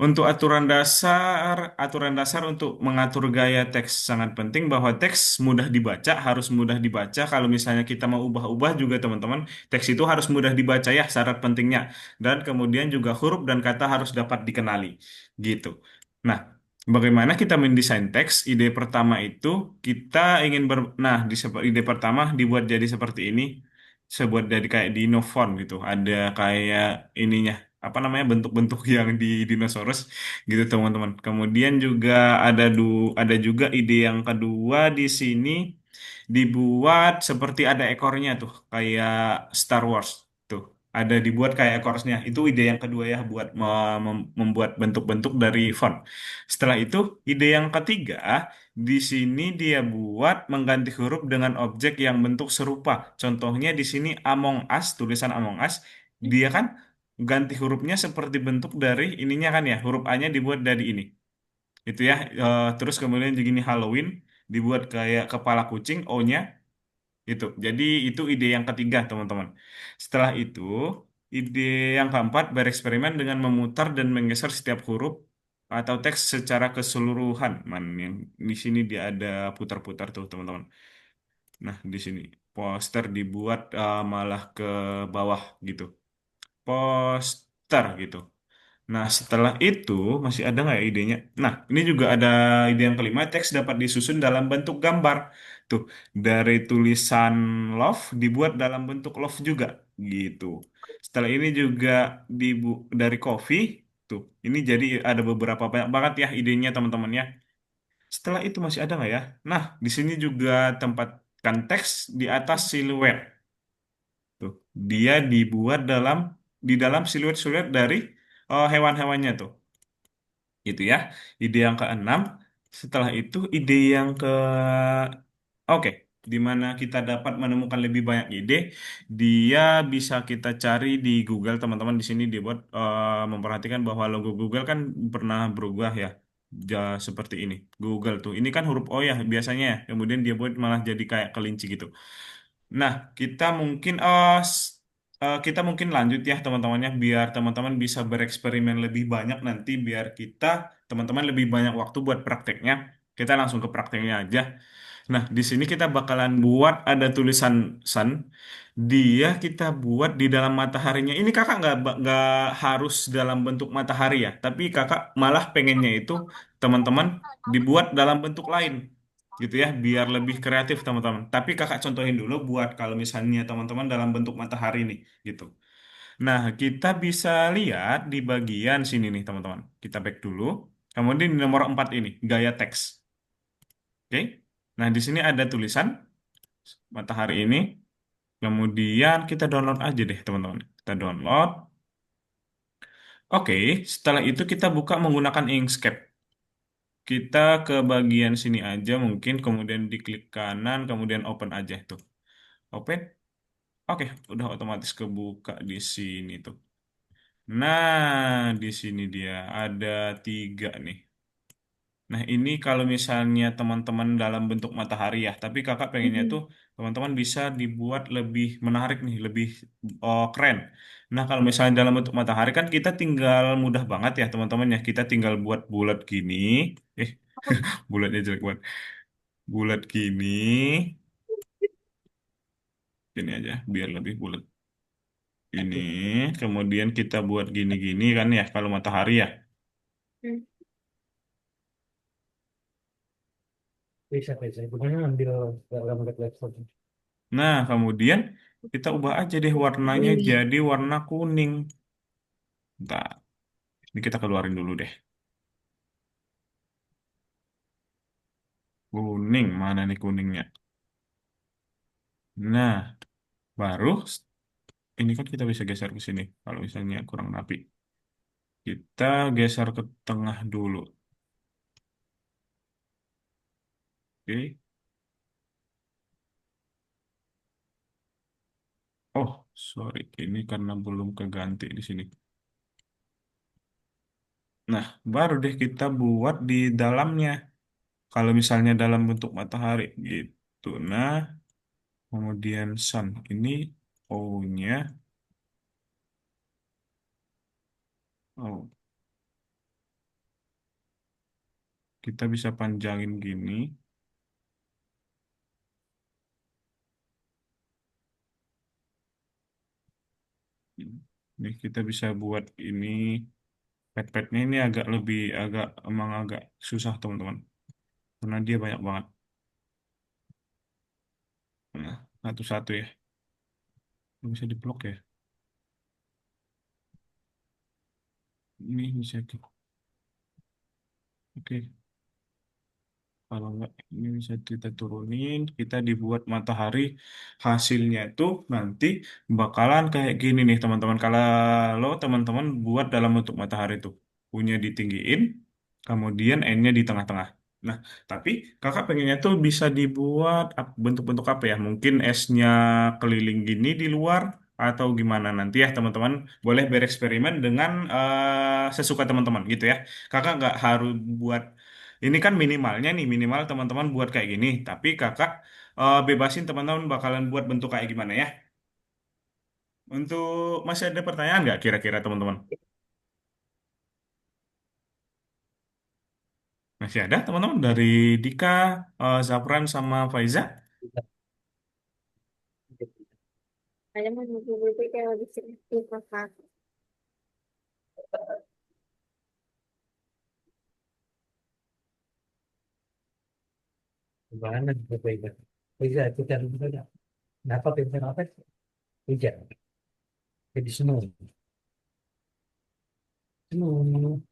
untuk aturan dasar untuk mengatur gaya teks sangat penting bahwa teks mudah dibaca, harus mudah dibaca. Kalau misalnya kita mau ubah-ubah juga teman-teman, teks itu harus mudah dibaca ya, syarat pentingnya. Dan kemudian juga huruf dan kata harus dapat dikenali, gitu. Nah, bagaimana kita mendesain teks? Ide pertama itu kita nah, ide pertama dibuat jadi seperti ini. Sebuat jadi kayak dinofont gitu. Ada kayak ininya apa namanya bentuk-bentuk yang di dinosaurus gitu teman-teman. Kemudian juga ada juga ide yang kedua di sini dibuat seperti ada ekornya tuh kayak Star Wars tuh. Ada dibuat kayak ekornya. Itu ide yang kedua ya buat membuat bentuk-bentuk dari font. Setelah itu ide yang ketiga di sini dia buat mengganti huruf dengan objek yang bentuk serupa. Contohnya di sini Among Us, tulisan Among Us, dia kan ganti hurufnya seperti bentuk dari ininya kan ya huruf A-nya dibuat dari ini itu ya. Terus kemudian begini Halloween dibuat kayak kepala kucing O-nya itu jadi itu ide yang ketiga teman-teman. Setelah itu ide yang keempat bereksperimen dengan memutar dan menggeser setiap huruf atau teks secara keseluruhan yang di sini dia ada putar-putar tuh teman-teman. Nah di sini poster dibuat malah ke bawah gitu poster gitu. Nah, setelah itu masih ada nggak ya idenya? Nah, ini juga ada ide yang kelima, teks dapat disusun dalam bentuk gambar. Tuh, dari tulisan love dibuat dalam bentuk love juga, gitu. Setelah ini juga dari coffee, tuh, ini jadi ada beberapa banyak banget ya idenya teman-teman ya. Setelah itu masih ada nggak ya? Nah, di sini juga tempatkan teks di atas siluet. Tuh, dia dibuat di dalam siluet-siluet dari hewan-hewannya tuh. Itu ya, ide yang keenam. Setelah itu ide yang ke oke, di mana kita dapat menemukan lebih banyak ide, dia bisa kita cari di Google, teman-teman. Di sini dibuat memperhatikan bahwa logo Google kan pernah berubah ya. Seperti ini. Google tuh. Ini kan huruf O ya biasanya ya. Kemudian dia buat malah jadi kayak kelinci gitu. Nah, kita mungkin lanjut ya teman-temannya biar teman-teman bisa bereksperimen lebih banyak nanti biar teman-teman lebih banyak waktu buat prakteknya. Kita langsung ke prakteknya aja. Nah, di sini kita bakalan buat ada tulisan sun. Dia kita buat di dalam mataharinya. Ini kakak nggak harus dalam bentuk matahari ya, tapi kakak malah pengennya itu teman-teman dibuat dalam bentuk lain, gitu ya, biar lebih kreatif teman-teman. Tapi kakak contohin dulu buat kalau misalnya teman-teman dalam bentuk matahari nih, gitu. Nah, kita bisa lihat di bagian sini nih teman-teman. Kita back dulu. Kemudian di nomor 4 ini, gaya teks. Oke. Nah, di sini ada tulisan matahari ini. Kemudian kita download aja deh teman-teman. Kita download. Oke, setelah itu kita buka menggunakan Inkscape. Kita ke bagian sini aja mungkin, kemudian diklik kanan, kemudian open aja tuh. Open. Oke, udah otomatis kebuka di sini tuh. Nah, di sini dia ada 3 nih. Nah, ini kalau misalnya teman-teman dalam bentuk matahari ya, tapi kakak pengennya tuh teman-teman bisa dibuat lebih menarik nih, lebih keren. Nah, kalau misalnya dalam bentuk matahari kan kita tinggal mudah banget ya teman-teman ya, kita tinggal buat bulat gini. Eh, bulatnya jelek banget. Bulat gini, gini aja, biar lebih bulat. Ini, kemudian kita buat gini-gini kan ya, kalau matahari ya. Hmm. Bisa. Bukannya ngambil gambar laptop. Nah, kemudian kita ubah aja deh warnanya Ini. jadi warna kuning. Bentar. Ini kita keluarin dulu deh. Kuning, mana nih kuningnya? Nah, baru ini kan kita bisa geser ke sini. Kalau misalnya kurang rapi. Kita geser ke tengah dulu. Oke. Oh, sorry. Ini karena belum keganti di sini. Nah, baru deh kita buat di dalamnya. Kalau misalnya dalam bentuk matahari gitu. Nah, kemudian sun. Ini O-nya. Oh, kita bisa panjangin gini. Nih kita bisa buat ini pad-padnya ini emang agak susah teman-teman karena dia banyak banget. Nah, satu-satu ya. Bisa diblok ya. Ini bisa oke. Kalau nggak ini bisa kita turunin, kita dibuat matahari hasilnya itu nanti bakalan kayak gini nih teman-teman. Kalau teman-teman buat dalam bentuk matahari itu punya ditinggiin, kemudian N-nya di tengah-tengah. Nah, tapi kakak pengennya tuh bisa dibuat bentuk-bentuk apa ya? Mungkin S-nya keliling gini di luar atau gimana nanti ya teman-teman boleh bereksperimen dengan sesuka teman-teman gitu ya. Kakak nggak harus buat ini kan minimalnya nih, minimal teman-teman buat kayak gini. Tapi kakak bebasin teman-teman bakalan buat bentuk kayak gimana ya. Untuk masih ada pertanyaan nggak kira-kira teman-teman? Masih ada teman-teman dari Dika, Zafran sama Faiza? Ada mau buku-buku yang lebih sedikit kakak. Gimana berbeda? Bisa kita lihat. Kenapa pintar apa? Hujan. Jadi snow. Snow.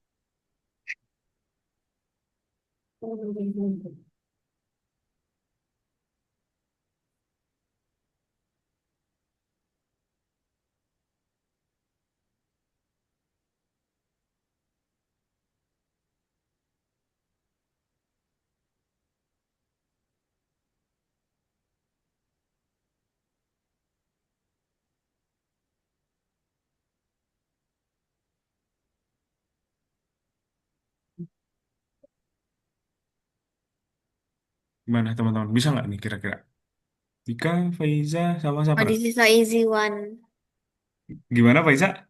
Gimana teman-teman? Bisa nggak nih kira-kira? Dika, Faiza, sama Oh, Zafran. this is so easy one. Gimana Faiza?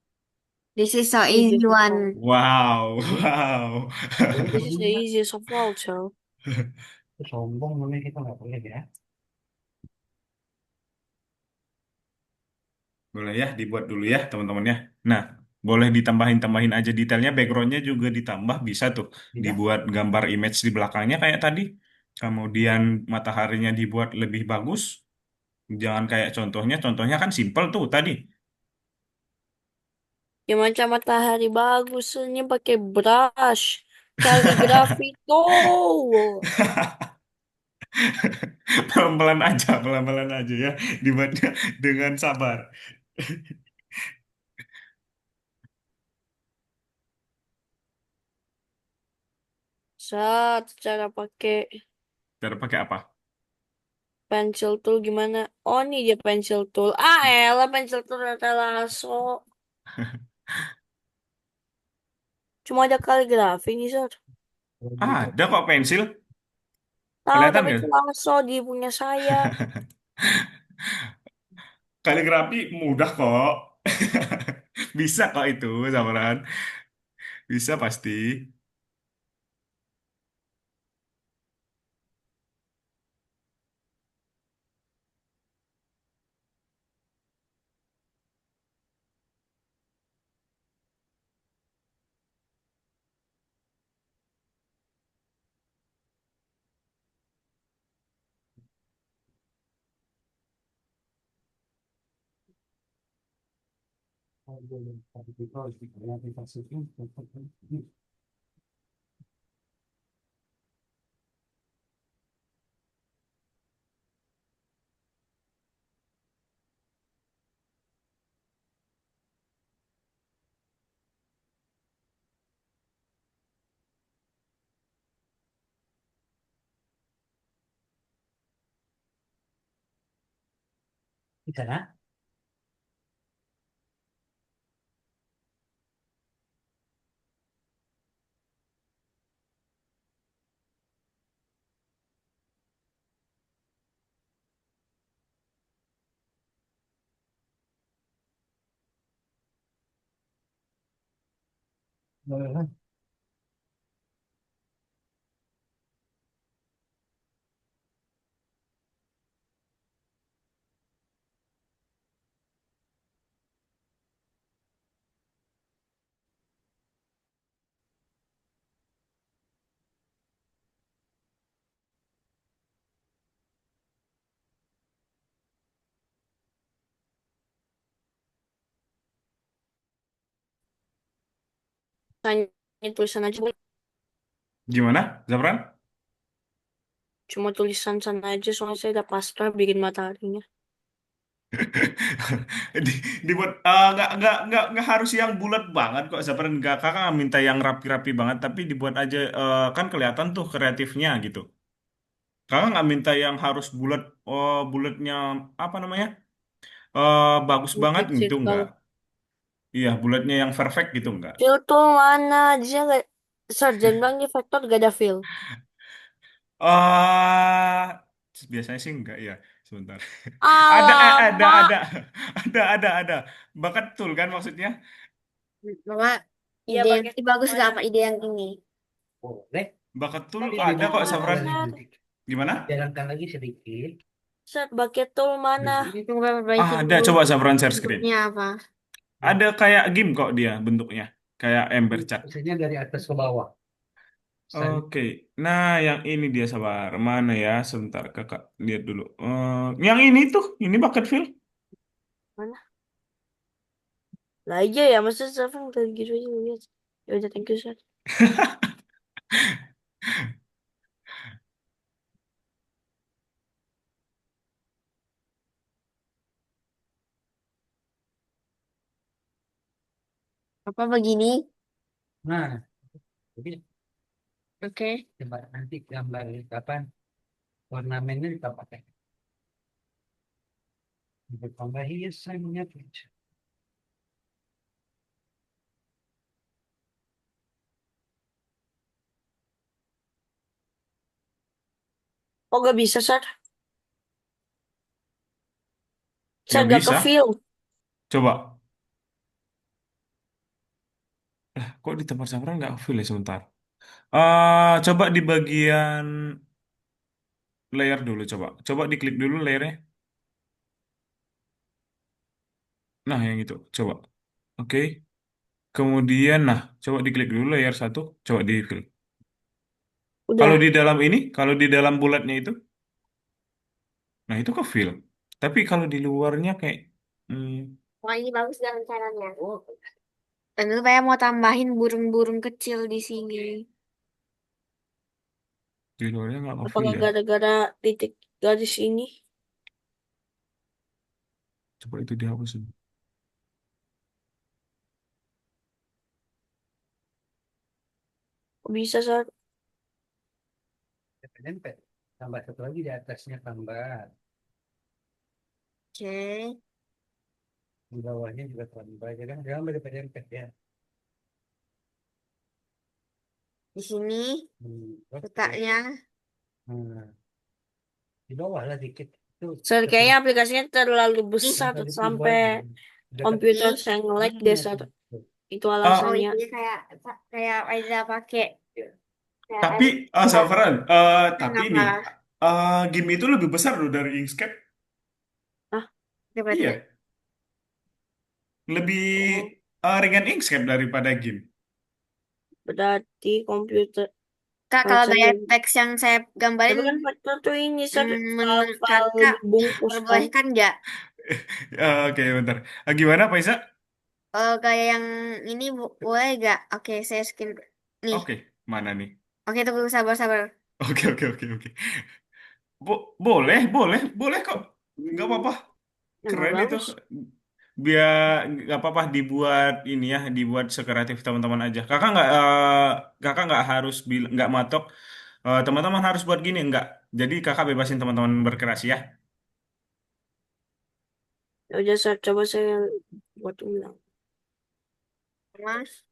This is so Easy easy as well. one. Wow, Jadi, wow. jadi This is the begini, easiest of all, so. sombong namanya kita nggak boleh ya. Boleh ya, dibuat dulu ya teman-teman ya. Nah, boleh ditambahin-tambahin aja detailnya, backgroundnya juga ditambah, bisa tuh. Bisa? Dibuat gambar image di belakangnya kayak tadi. Kemudian mataharinya dibuat lebih bagus. Jangan kayak contohnya kan simple tuh tadi. Ya macam matahari bagusnya pakai brush. Kaligrafi tuh. Pelan-pelan aja ya. Dibuatnya dengan sabar. Cara pakai Cara pakai apa? pencil tool gimana? Oh, ini dia pencil tool. Ah, elah pencil tool rata lasso. Cuma ada kaligrafi nih, Sar. Oh, gitu. Ada kok pensil. Tahu, Kelihatan tapi nggak? itu lasso di punya saya. Kaligrafi mudah kok. Bisa kok itu, Zamaran. Bisa pasti. Oh, boleh. Tapi itu harus diklarifikasikan. Di sana? Boleh. Tanya tulisan aja, boleh. Gimana, Zafran? Cuma tulisan sana aja, soalnya saya udah pasrah bikin mataharinya. Dibuat nggak harus yang bulat banget kok Zafran, nggak, kakak nggak minta yang rapi-rapi banget, tapi dibuat aja, kan kelihatan tuh kreatifnya gitu. Kakak nggak minta yang harus bulat, oh bulatnya apa namanya, bagus banget Bukit gitu circle. nggak. Iya, bulatnya yang perfect gitu nggak. Fill tuh mana? Dia nggak. Sarjan bilang di vektor gak ada fill. eh Biasanya sih enggak ya. Sebentar. Ada, Alamak. ada. Bakat tool kan maksudnya? Mama, Iya ide yang pakai ini tool bagus gak mana? sama ide yang ini? Boleh. Bakat tool Tapi ada kok dijalankan Sabran. lagi Mana? sedikit. Gimana? Jalankan lagi sedikit. Set pakai tool mana? Tunggu Papa perbaiki Ada, dulu. coba Sabran share screen. Bentuknya apa? Ada kayak game kok dia bentuknya. Kayak ember chat. Misalnya dari atas ke bawah. Misalnya, Oke, nah yang ini dia sabar. Mana ya? Sebentar kakak lihat dulu. Yang ini tuh, ini bucket fill. Mana? Lah aja ya, masa Zafran kayak gitu aja lihat. Ya udah, thank you, Sar. Apa begini? nah, jadi Oke. coba nanti gambar kapan ornamennya kita pakai. Ditambah hiasannya. Oh gak bisa, Sar. Sar Nggak gak ke bisa. fill. Coba. Kok di tempat Sabran nggak fill ya sebentar. Coba di bagian layer dulu coba. Coba diklik dulu layernya. Nah, yang itu. Coba. Oke. Kemudian, nah, coba diklik dulu layar satu. Coba di fill. Kalau Udah. di dalam ini, kalau di dalam bulatnya itu, nah itu ke fill. Tapi kalau di luarnya kayak, hmm, Wah, ini bagus dengan caranya. Dan itu saya mau tambahin burung-burung kecil di sini. di luarnya nggak ke fill Apakah ya. gara-gara titik garis ini? Coba itu dihapus. Kok bisa, Sar? Nempel. Tambah satu lagi di atasnya tambah. Oke. Di bawahnya juga tambah. Jangan jangan nempel ya. Di sini Oke. letaknya. Nah, di bawah lah dikit. Itu Sar, tepung kayaknya aplikasinya terlalu Ih, besar tadi itu sampai aja. Dekat. komputer ih. saya nge-lag deh, Sar. Tuh. Itu Ah, Oh, alasannya. ini kayak Aiza pakai. Kayak tapi, Aiza. Zafran, tapi ini, Kenapa? game itu lebih besar loh dari Inkscape. Ah, Coba lihat. Iya, lebih oh, ringan Inkscape daripada game. berarti komputer Kak, kalau saya. gaya teks yang saya gambarin Tapi kan faktor tuh ini, Sar, menurut file-file kakak dibungkus kan. diperbolehkan nggak? Oke, bentar. Gimana, Pak Isa? Gaya yang ini boleh nggak? Oke, saya skin nih. Oke, mana nih? Oke, tunggu sabar-sabar. Oke, oke, oke, oke. Boleh, boleh, boleh kok. Nggak apa-apa. Emang Keren itu. bagus. Biar nggak apa-apa dibuat ini ya, dibuat sekreatif teman-teman aja. Kakak nggak harus bilang nggak matok. Teman-teman harus buat gini nggak. Jadi kakak bebasin teman-teman berkreasi ya. Ya udah, Sar, coba saya buat ulang. Mas,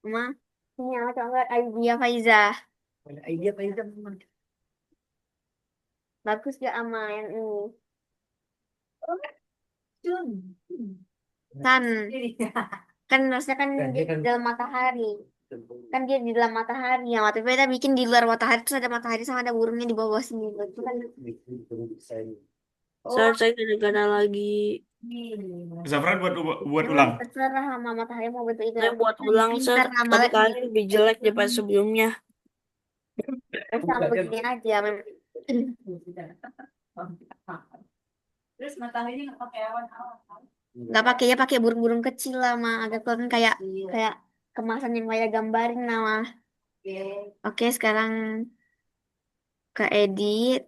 Mas, ini apa enggak idea Faiza? Ada ide apa itu? Bagus gak ama yang ini? Kan, kan harusnya kan Dan dia dia di kan dalam matahari. Kan dia di dalam matahari. Yang waktu itu kita bikin di luar matahari terus ada matahari sama ada burungnya di bawah sini. Itu kan. desain. Sar, Oh, saya gara-gara lagi Zafran buat emang ulang. terserah sama matahari mau bentuk itu. saya buat ulang, Sar, Pintar tapi ramalan kali ini. ini lebih jelek daripada sebelumnya. Sama begini aja. Nggak pakai ya pakai burung-burung kecil lah mah agak kelihatan kayak kayak kemasan yang kayak gambarin nama. Oke, sekarang ke edit.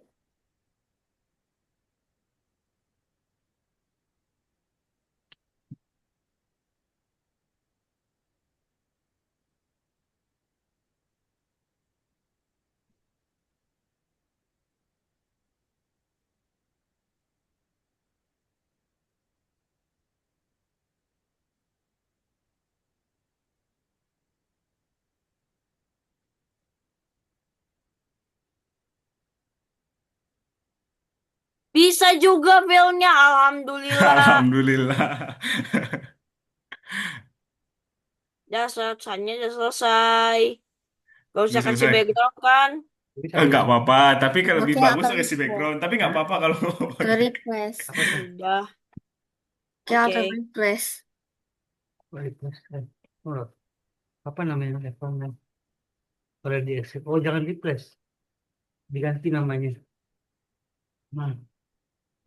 Bisa juga filmnya, alhamdulillah. Alhamdulillah. Ya, selesainya udah selesai. Gak Udah usah kasih selesai. background kan? Jadi sambil Nggak apa-apa. Tapi kan lebih Oke, bagus auto kasih request. background. Tapi nggak Hah? apa-apa kalau mau Auto pakai. request. Apa tuh? Udah, Oke, auto oke. request. Request. Oh, apa namanya levelnya? Kalau di accept. Oh, jangan replace. Diganti namanya. Nah,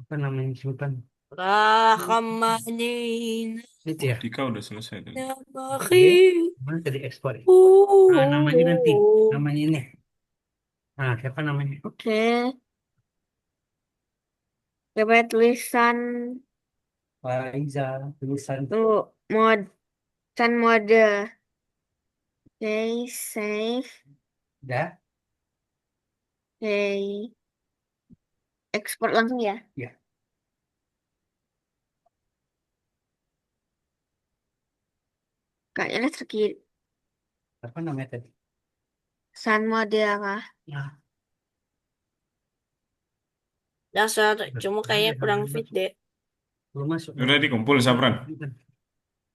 apa namanya simpan? Rahmanin Itu Oh, ya. Dika udah selesai tadi. Oke. Nabakhi. Mana tadi ekspor ya? Nah, namanya nanti. Namanya ini. Nah, siapa namanya? Oke, coba tulisan Faiza. Tulisan. tuh mode. Oke, save. Dah. Oke, ekspor langsung ya. Ya. Kayaknya terkiri. Apa namanya tadi? Sun mode kah? Ya. Dasar, cuma kayaknya Namanya kurang namanya fit deh. belum masuk. Udah dikumpul, Zafran.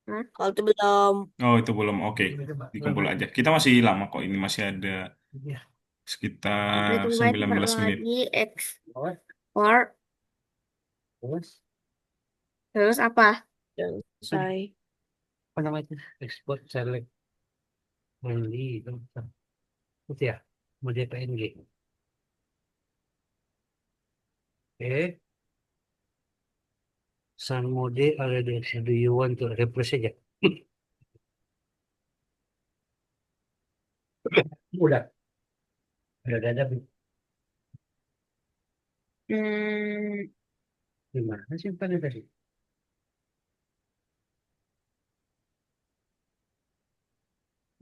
Hah? Kalau itu belum. Oh, itu belum. Oke. Belum Dikumpul masuk. aja. Kita masih lama kok. Ini masih ada Ya. sekitar Tunggu aja 19 menit. lagi Awas. export. Awas. Terus apa? dan saya. Apa namanya? Export select only itu itu ya, mode PNG. Oke, sun mode already exists. Do you want to refresh aja? Udah ada. Hmm, Gimana simpannya tadi?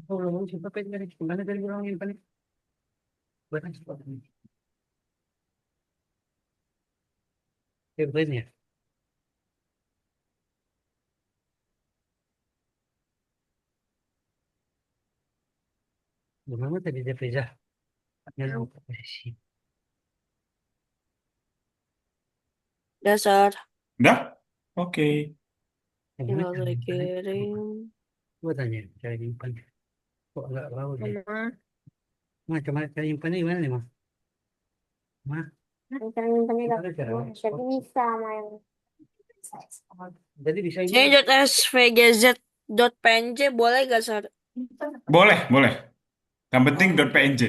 Oh, belum simpan PNG tadi. Gimana tadi bilang simpan? Buat export ini. Simpan ya. Gimana tadi dia Feza? Yang posisi. Dasar. Udah? Oke. Gimana Tinggal cara saya nyimpannya? kirim. Gua tanya cara nyimpan. Kok nggak tahu deh. Mama, Mas, coba cara nyimpannya gimana nih, Mas? Mas, kan nyimpannya gimana cara dapur. ekspor? Tapi bisa main. Jadi bisa ini. Sini .svgz.png boleh gak, Sar? Boleh, boleh. Yang penting .png.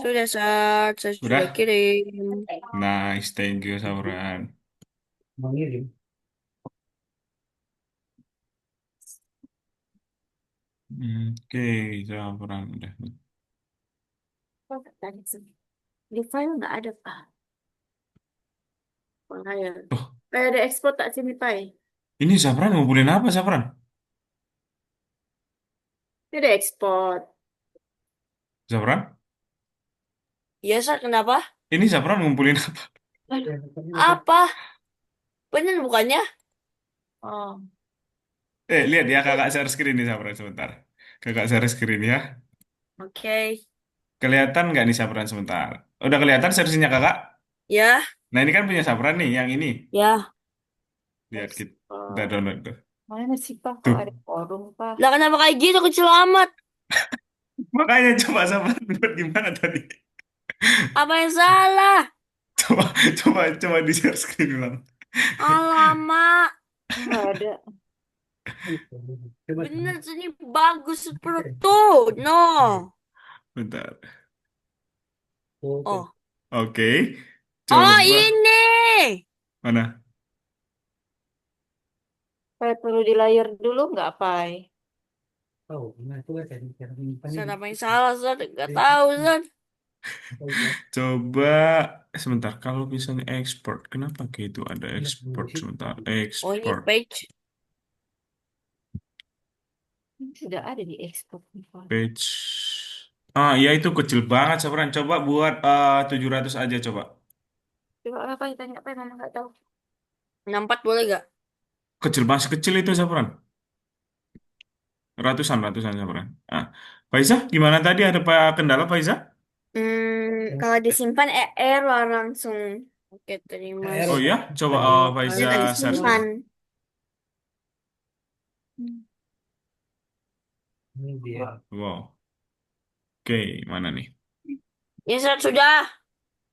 Sudah, Sar. Saya sudah Udah? kirim. Nice, thank you, Sauran. Mengirim. Oke, Sauran. Udah. Di file nggak ada, Pak. Makanya. Oh, Ada ekspor tak sini, Pak? ini Sauran ngumpulin apa, Sauran? Ini ada ekspor. Sauran? Iya, Sar. Kenapa? Ini Sauran ngumpulin apa? Apa? Bener bukannya? Oh. Lihat ya, kakak share screen nih, Sauran, sebentar. Kakak share screen ya. Oke. Kelihatan nggak nih Sauran sebentar? Udah kelihatan versinya kakak? Ya, Nah, ini kan punya Sauran nih, yang ini. ya. Lihat, kita Ekspor. download tuh. Mana sih, Pak? Kok Tuh. ada forum, Pak? Lah kenapa kayak gitu kecil amat? Makanya coba Sauran buat gimana tadi? Apa yang salah? Coba, coba di share screen ulang. Alamak. Nggak ada. Coba. Bener sini bagus seperti itu. No. Bentar. Oh. Oke. Oh, Coba. ini. Mana? Kayak perlu di layar dulu nggak, Pak? Oh, nah coba cara nyimpannya Zat, gitu. apa yang salah, Zat? Gak tahu, Zat. Coba sebentar. Kalau misalnya export, kenapa gitu ada export sebentar? Oh, ini Export page. Sudah ada di ekspor, Pak. page. Ah, ya itu kecil banget, Sabran. Coba buat 700 aja coba. Coba apa yang tanya apa mama nggak tahu. 64 boleh gak? Kecil banget, kecil itu Sabran. Ratusan Sabran. Ah, Faiza, gimana tadi ada kendala Faiza? Kalau disimpan error langsung. Oke, terima Oh ya, coba Dia Faiza nggak share screen. disimpan. Ini dia. Wow. Oke, mana nih? Ya, Zat, sudah.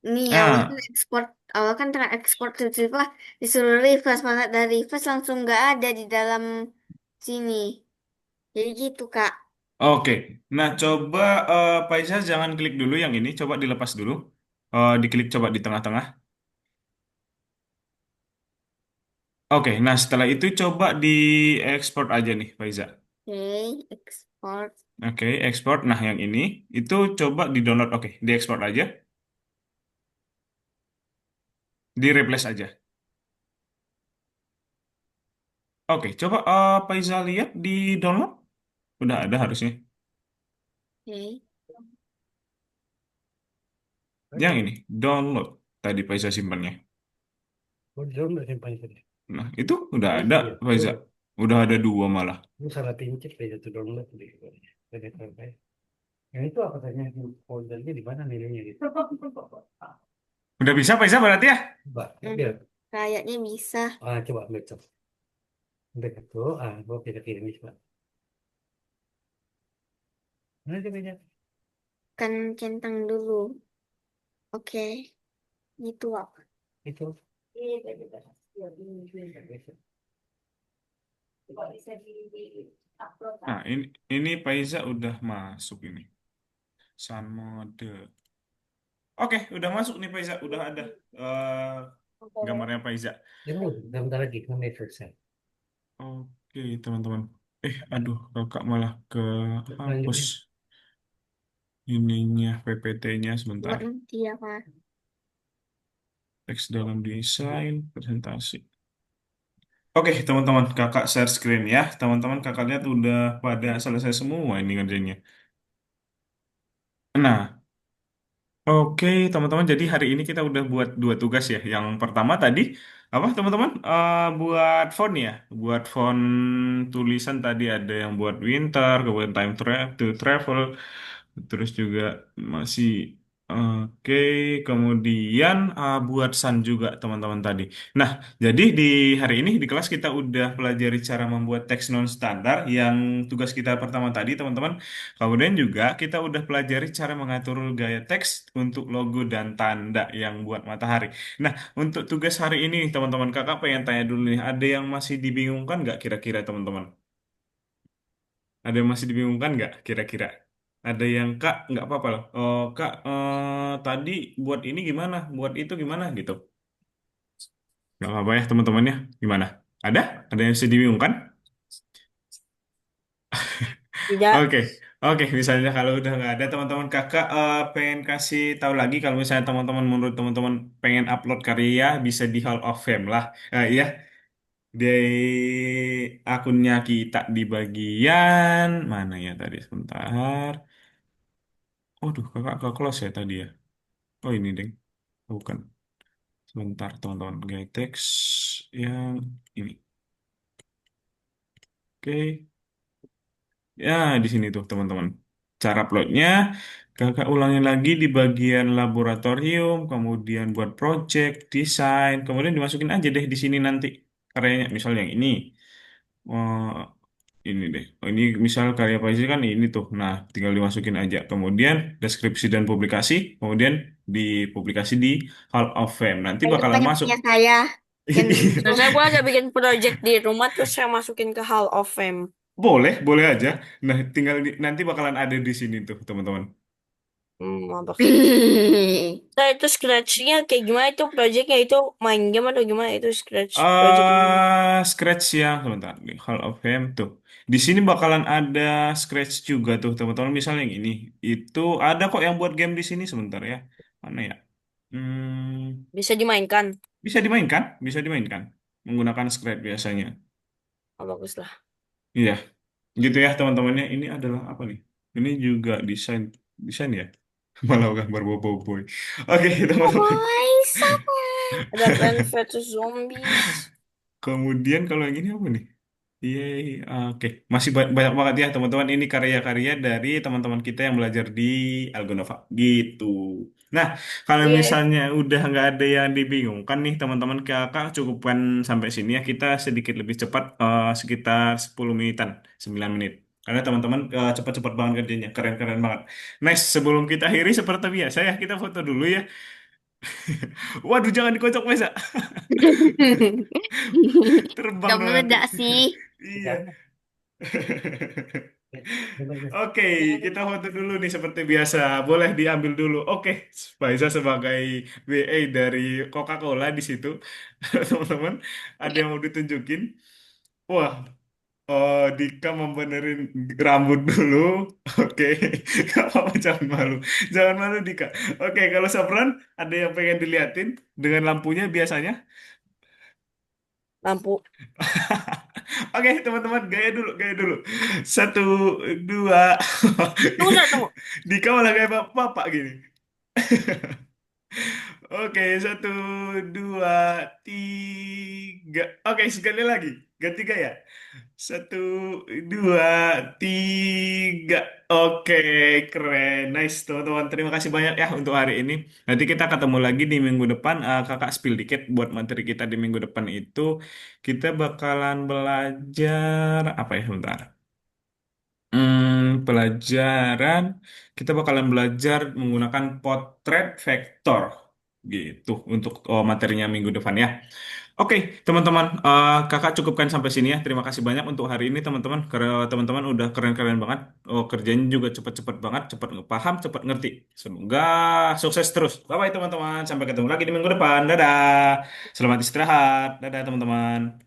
Nih awal kan Ah, ekspor, awal kan tengah ekspor tiba-tiba disuruh refresh, malah dari refresh langsung nggak ada di dalam sini. Jadi gitu Kak. oke. Nah, coba Faiza jangan klik dulu yang ini. Coba dilepas dulu. Diklik coba di tengah-tengah. Oke, nah setelah itu coba di export aja nih, Faiza. Oke, ekspor. Oke, export. Nah, yang ini itu coba di download. Oke, di export aja. Di replace aja. Oke, coba Faiza lihat di download. Udah ada harusnya. Oke. Yang ini, download. Tadi Faiza simpannya. Oh, jauh nggak simpan tadi. Nah, itu udah Oh ada, iya, Faiza. tuh. Udah ada dua malah. Ini salah pencet beda tuh download tadi. Yang itu apa tanya foldernya di mana nilainya gitu. Udah bisa Faiza berarti ya? Coba, Hmm, ambil. Kayaknya bisa. Coba ambil coba. Ambil itu, gua kita kirim coba. Mana dia beda? Kan centang dulu. Oke. Gitu apa? Itu. Nah, ini Faiza udah masuk ini. Sun mode. Oke, udah masuk nih Faiza, udah ada gambarnya Faiza. Ini bentar lagi menit selesai. Oke, teman-teman. Aduh, kakak malah ke hapus Lanjutnya. ininya PPT-nya sebentar. Buat nanti ya Kak. Teks dalam desain, presentasi. Oke, teman-teman, kakak share screen ya. Teman-teman, kakak lihat udah pada selesai semua ini ngerjainnya. Nah, oke, teman-teman. Jadi hari ini kita udah buat dua tugas ya. Yang pertama tadi apa, teman-teman? Buat font ya. Buat font tulisan tadi ada yang buat winter, kemudian to travel, terus juga masih oke. Kemudian buat sun juga, teman-teman tadi. Nah, jadi di hari ini di kelas kita udah pelajari cara membuat teks non standar yang tugas kita pertama tadi, teman-teman. Kemudian juga kita udah pelajari cara mengatur gaya teks untuk logo dan tanda yang buat matahari. Nah, untuk tugas hari ini, teman-teman, kakak pengen tanya dulu nih, ada yang masih dibingungkan nggak kira-kira, teman-teman? Ada yang masih dibingungkan nggak kira-kira? Ada yang kak nggak apa-apa loh. Oh, kak, tadi buat ini gimana? Buat itu gimana gitu? Nggak apa-apa ya, teman-temannya. Gimana? Ada? Ada yang masih dibingungkan? Tidak. Oke, oke. Misalnya kalau udah nggak ada teman-teman kakak pengen kasih tahu lagi kalau misalnya teman-teman menurut teman-teman pengen upload karya bisa di Hall of Fame lah. Iya, di akunnya kita di bagian mana ya tadi sebentar. Waduh, kakak ke close ya tadi ya. Oh ini deng, bukan. Sebentar teman-teman. Gaya teks yang ini. Oke. Ya, di sini tuh teman-teman. Cara uploadnya, kakak ulangi lagi di bagian laboratorium, kemudian buat project, desain, kemudian dimasukin aja deh di sini nanti karyanya. Misalnya yang ini, oh, ini deh. Oh, ini misal karya Pak Izzy kan ini tuh. Nah, tinggal dimasukin aja. Kemudian deskripsi dan publikasi, kemudian dipublikasi di Hall of Fame. Nanti Kayak bakalan banyak masuk. punya saya. Yang gitu. Terus aku ada bikin project di rumah terus saya masukin ke Hall of Fame. Boleh, boleh aja. Nah, tinggal nanti bakalan ada di sini tuh, teman-teman. Apa? Nah, itu scratch-nya kayak gimana itu projectnya itu main game atau gimana itu scratch project gimana? Scratch ya, sebentar di Hall of Fame tuh. Di sini bakalan ada scratch juga tuh, teman-teman. Misalnya yang ini, itu ada kok yang buat game di sini sebentar ya. Mana ya? Hmm, Bisa dimainkan. bisa dimainkan, bisa dimainkan menggunakan scratch biasanya. Oh, bagus lah. Iya, gitu ya teman-temannya. Ini adalah apa nih? Ini juga desain, desain ya. Malah gambar boboiboy. Oke, teman-teman. Boy, siapa? Ada Plants vs Zombies. Kemudian kalau yang ini apa nih? Iya, oke. Masih banyak banget ya teman-teman. Ini karya-karya dari teman-teman kita yang belajar di Algonova. Gitu. Nah, kalau Iya. misalnya udah nggak ada yang dibingungkan nih teman-teman, kakak cukupkan sampai sini ya. Kita sedikit lebih cepat, sekitar 10 menitan, 9 menit. Karena teman-teman cepat-cepat banget kerjanya. Keren-keren banget. Nice, sebelum kita akhiri seperti biasa ya, kita foto dulu ya. Waduh, jangan dikocok, Mesa. Terbang Gak dong nanti. meledak sih. Iya. Tidak. Coba, Oke, kita foto dulu nih seperti biasa. Boleh diambil dulu. Oke, Faiza sebagai WA dari Coca-Cola di situ. Teman-teman, ada yang mau ditunjukin? Wah, oh, Dika membenerin rambut dulu. Oke, gak apa-apa, jangan malu. Jangan malu, Dika. Oke, kalau Sabran, ada yang pengen diliatin dengan lampunya biasanya? Lampu. Oke, teman-teman, gaya dulu, gaya dulu. Satu, dua. Tunggu, Sar, tunggu. Dika malah kayak bapak gini. Oke, satu, dua, tiga. Oke, sekali lagi. Ganti gaya. Satu, dua, tiga. Oke, keren. Nice, teman-teman. Terima kasih banyak ya untuk hari ini. Nanti kita ketemu lagi di minggu depan. Kakak spill dikit buat materi kita di minggu depan itu. Kita bakalan belajar apa ya, sebentar. Pelajaran kita bakalan belajar menggunakan potret vektor. gitu untuk materinya minggu depan ya. Oke, teman-teman, kakak cukupkan sampai sini ya. Terima kasih banyak untuk hari ini, teman-teman. Karena teman-teman udah keren-keren banget. Oh, kerjanya juga cepet-cepet banget, cepet paham, cepet ngerti. Semoga sukses terus. Bye-bye, teman-teman. Sampai ketemu lagi di minggu depan. Dadah. Selamat istirahat. Dadah, teman-teman.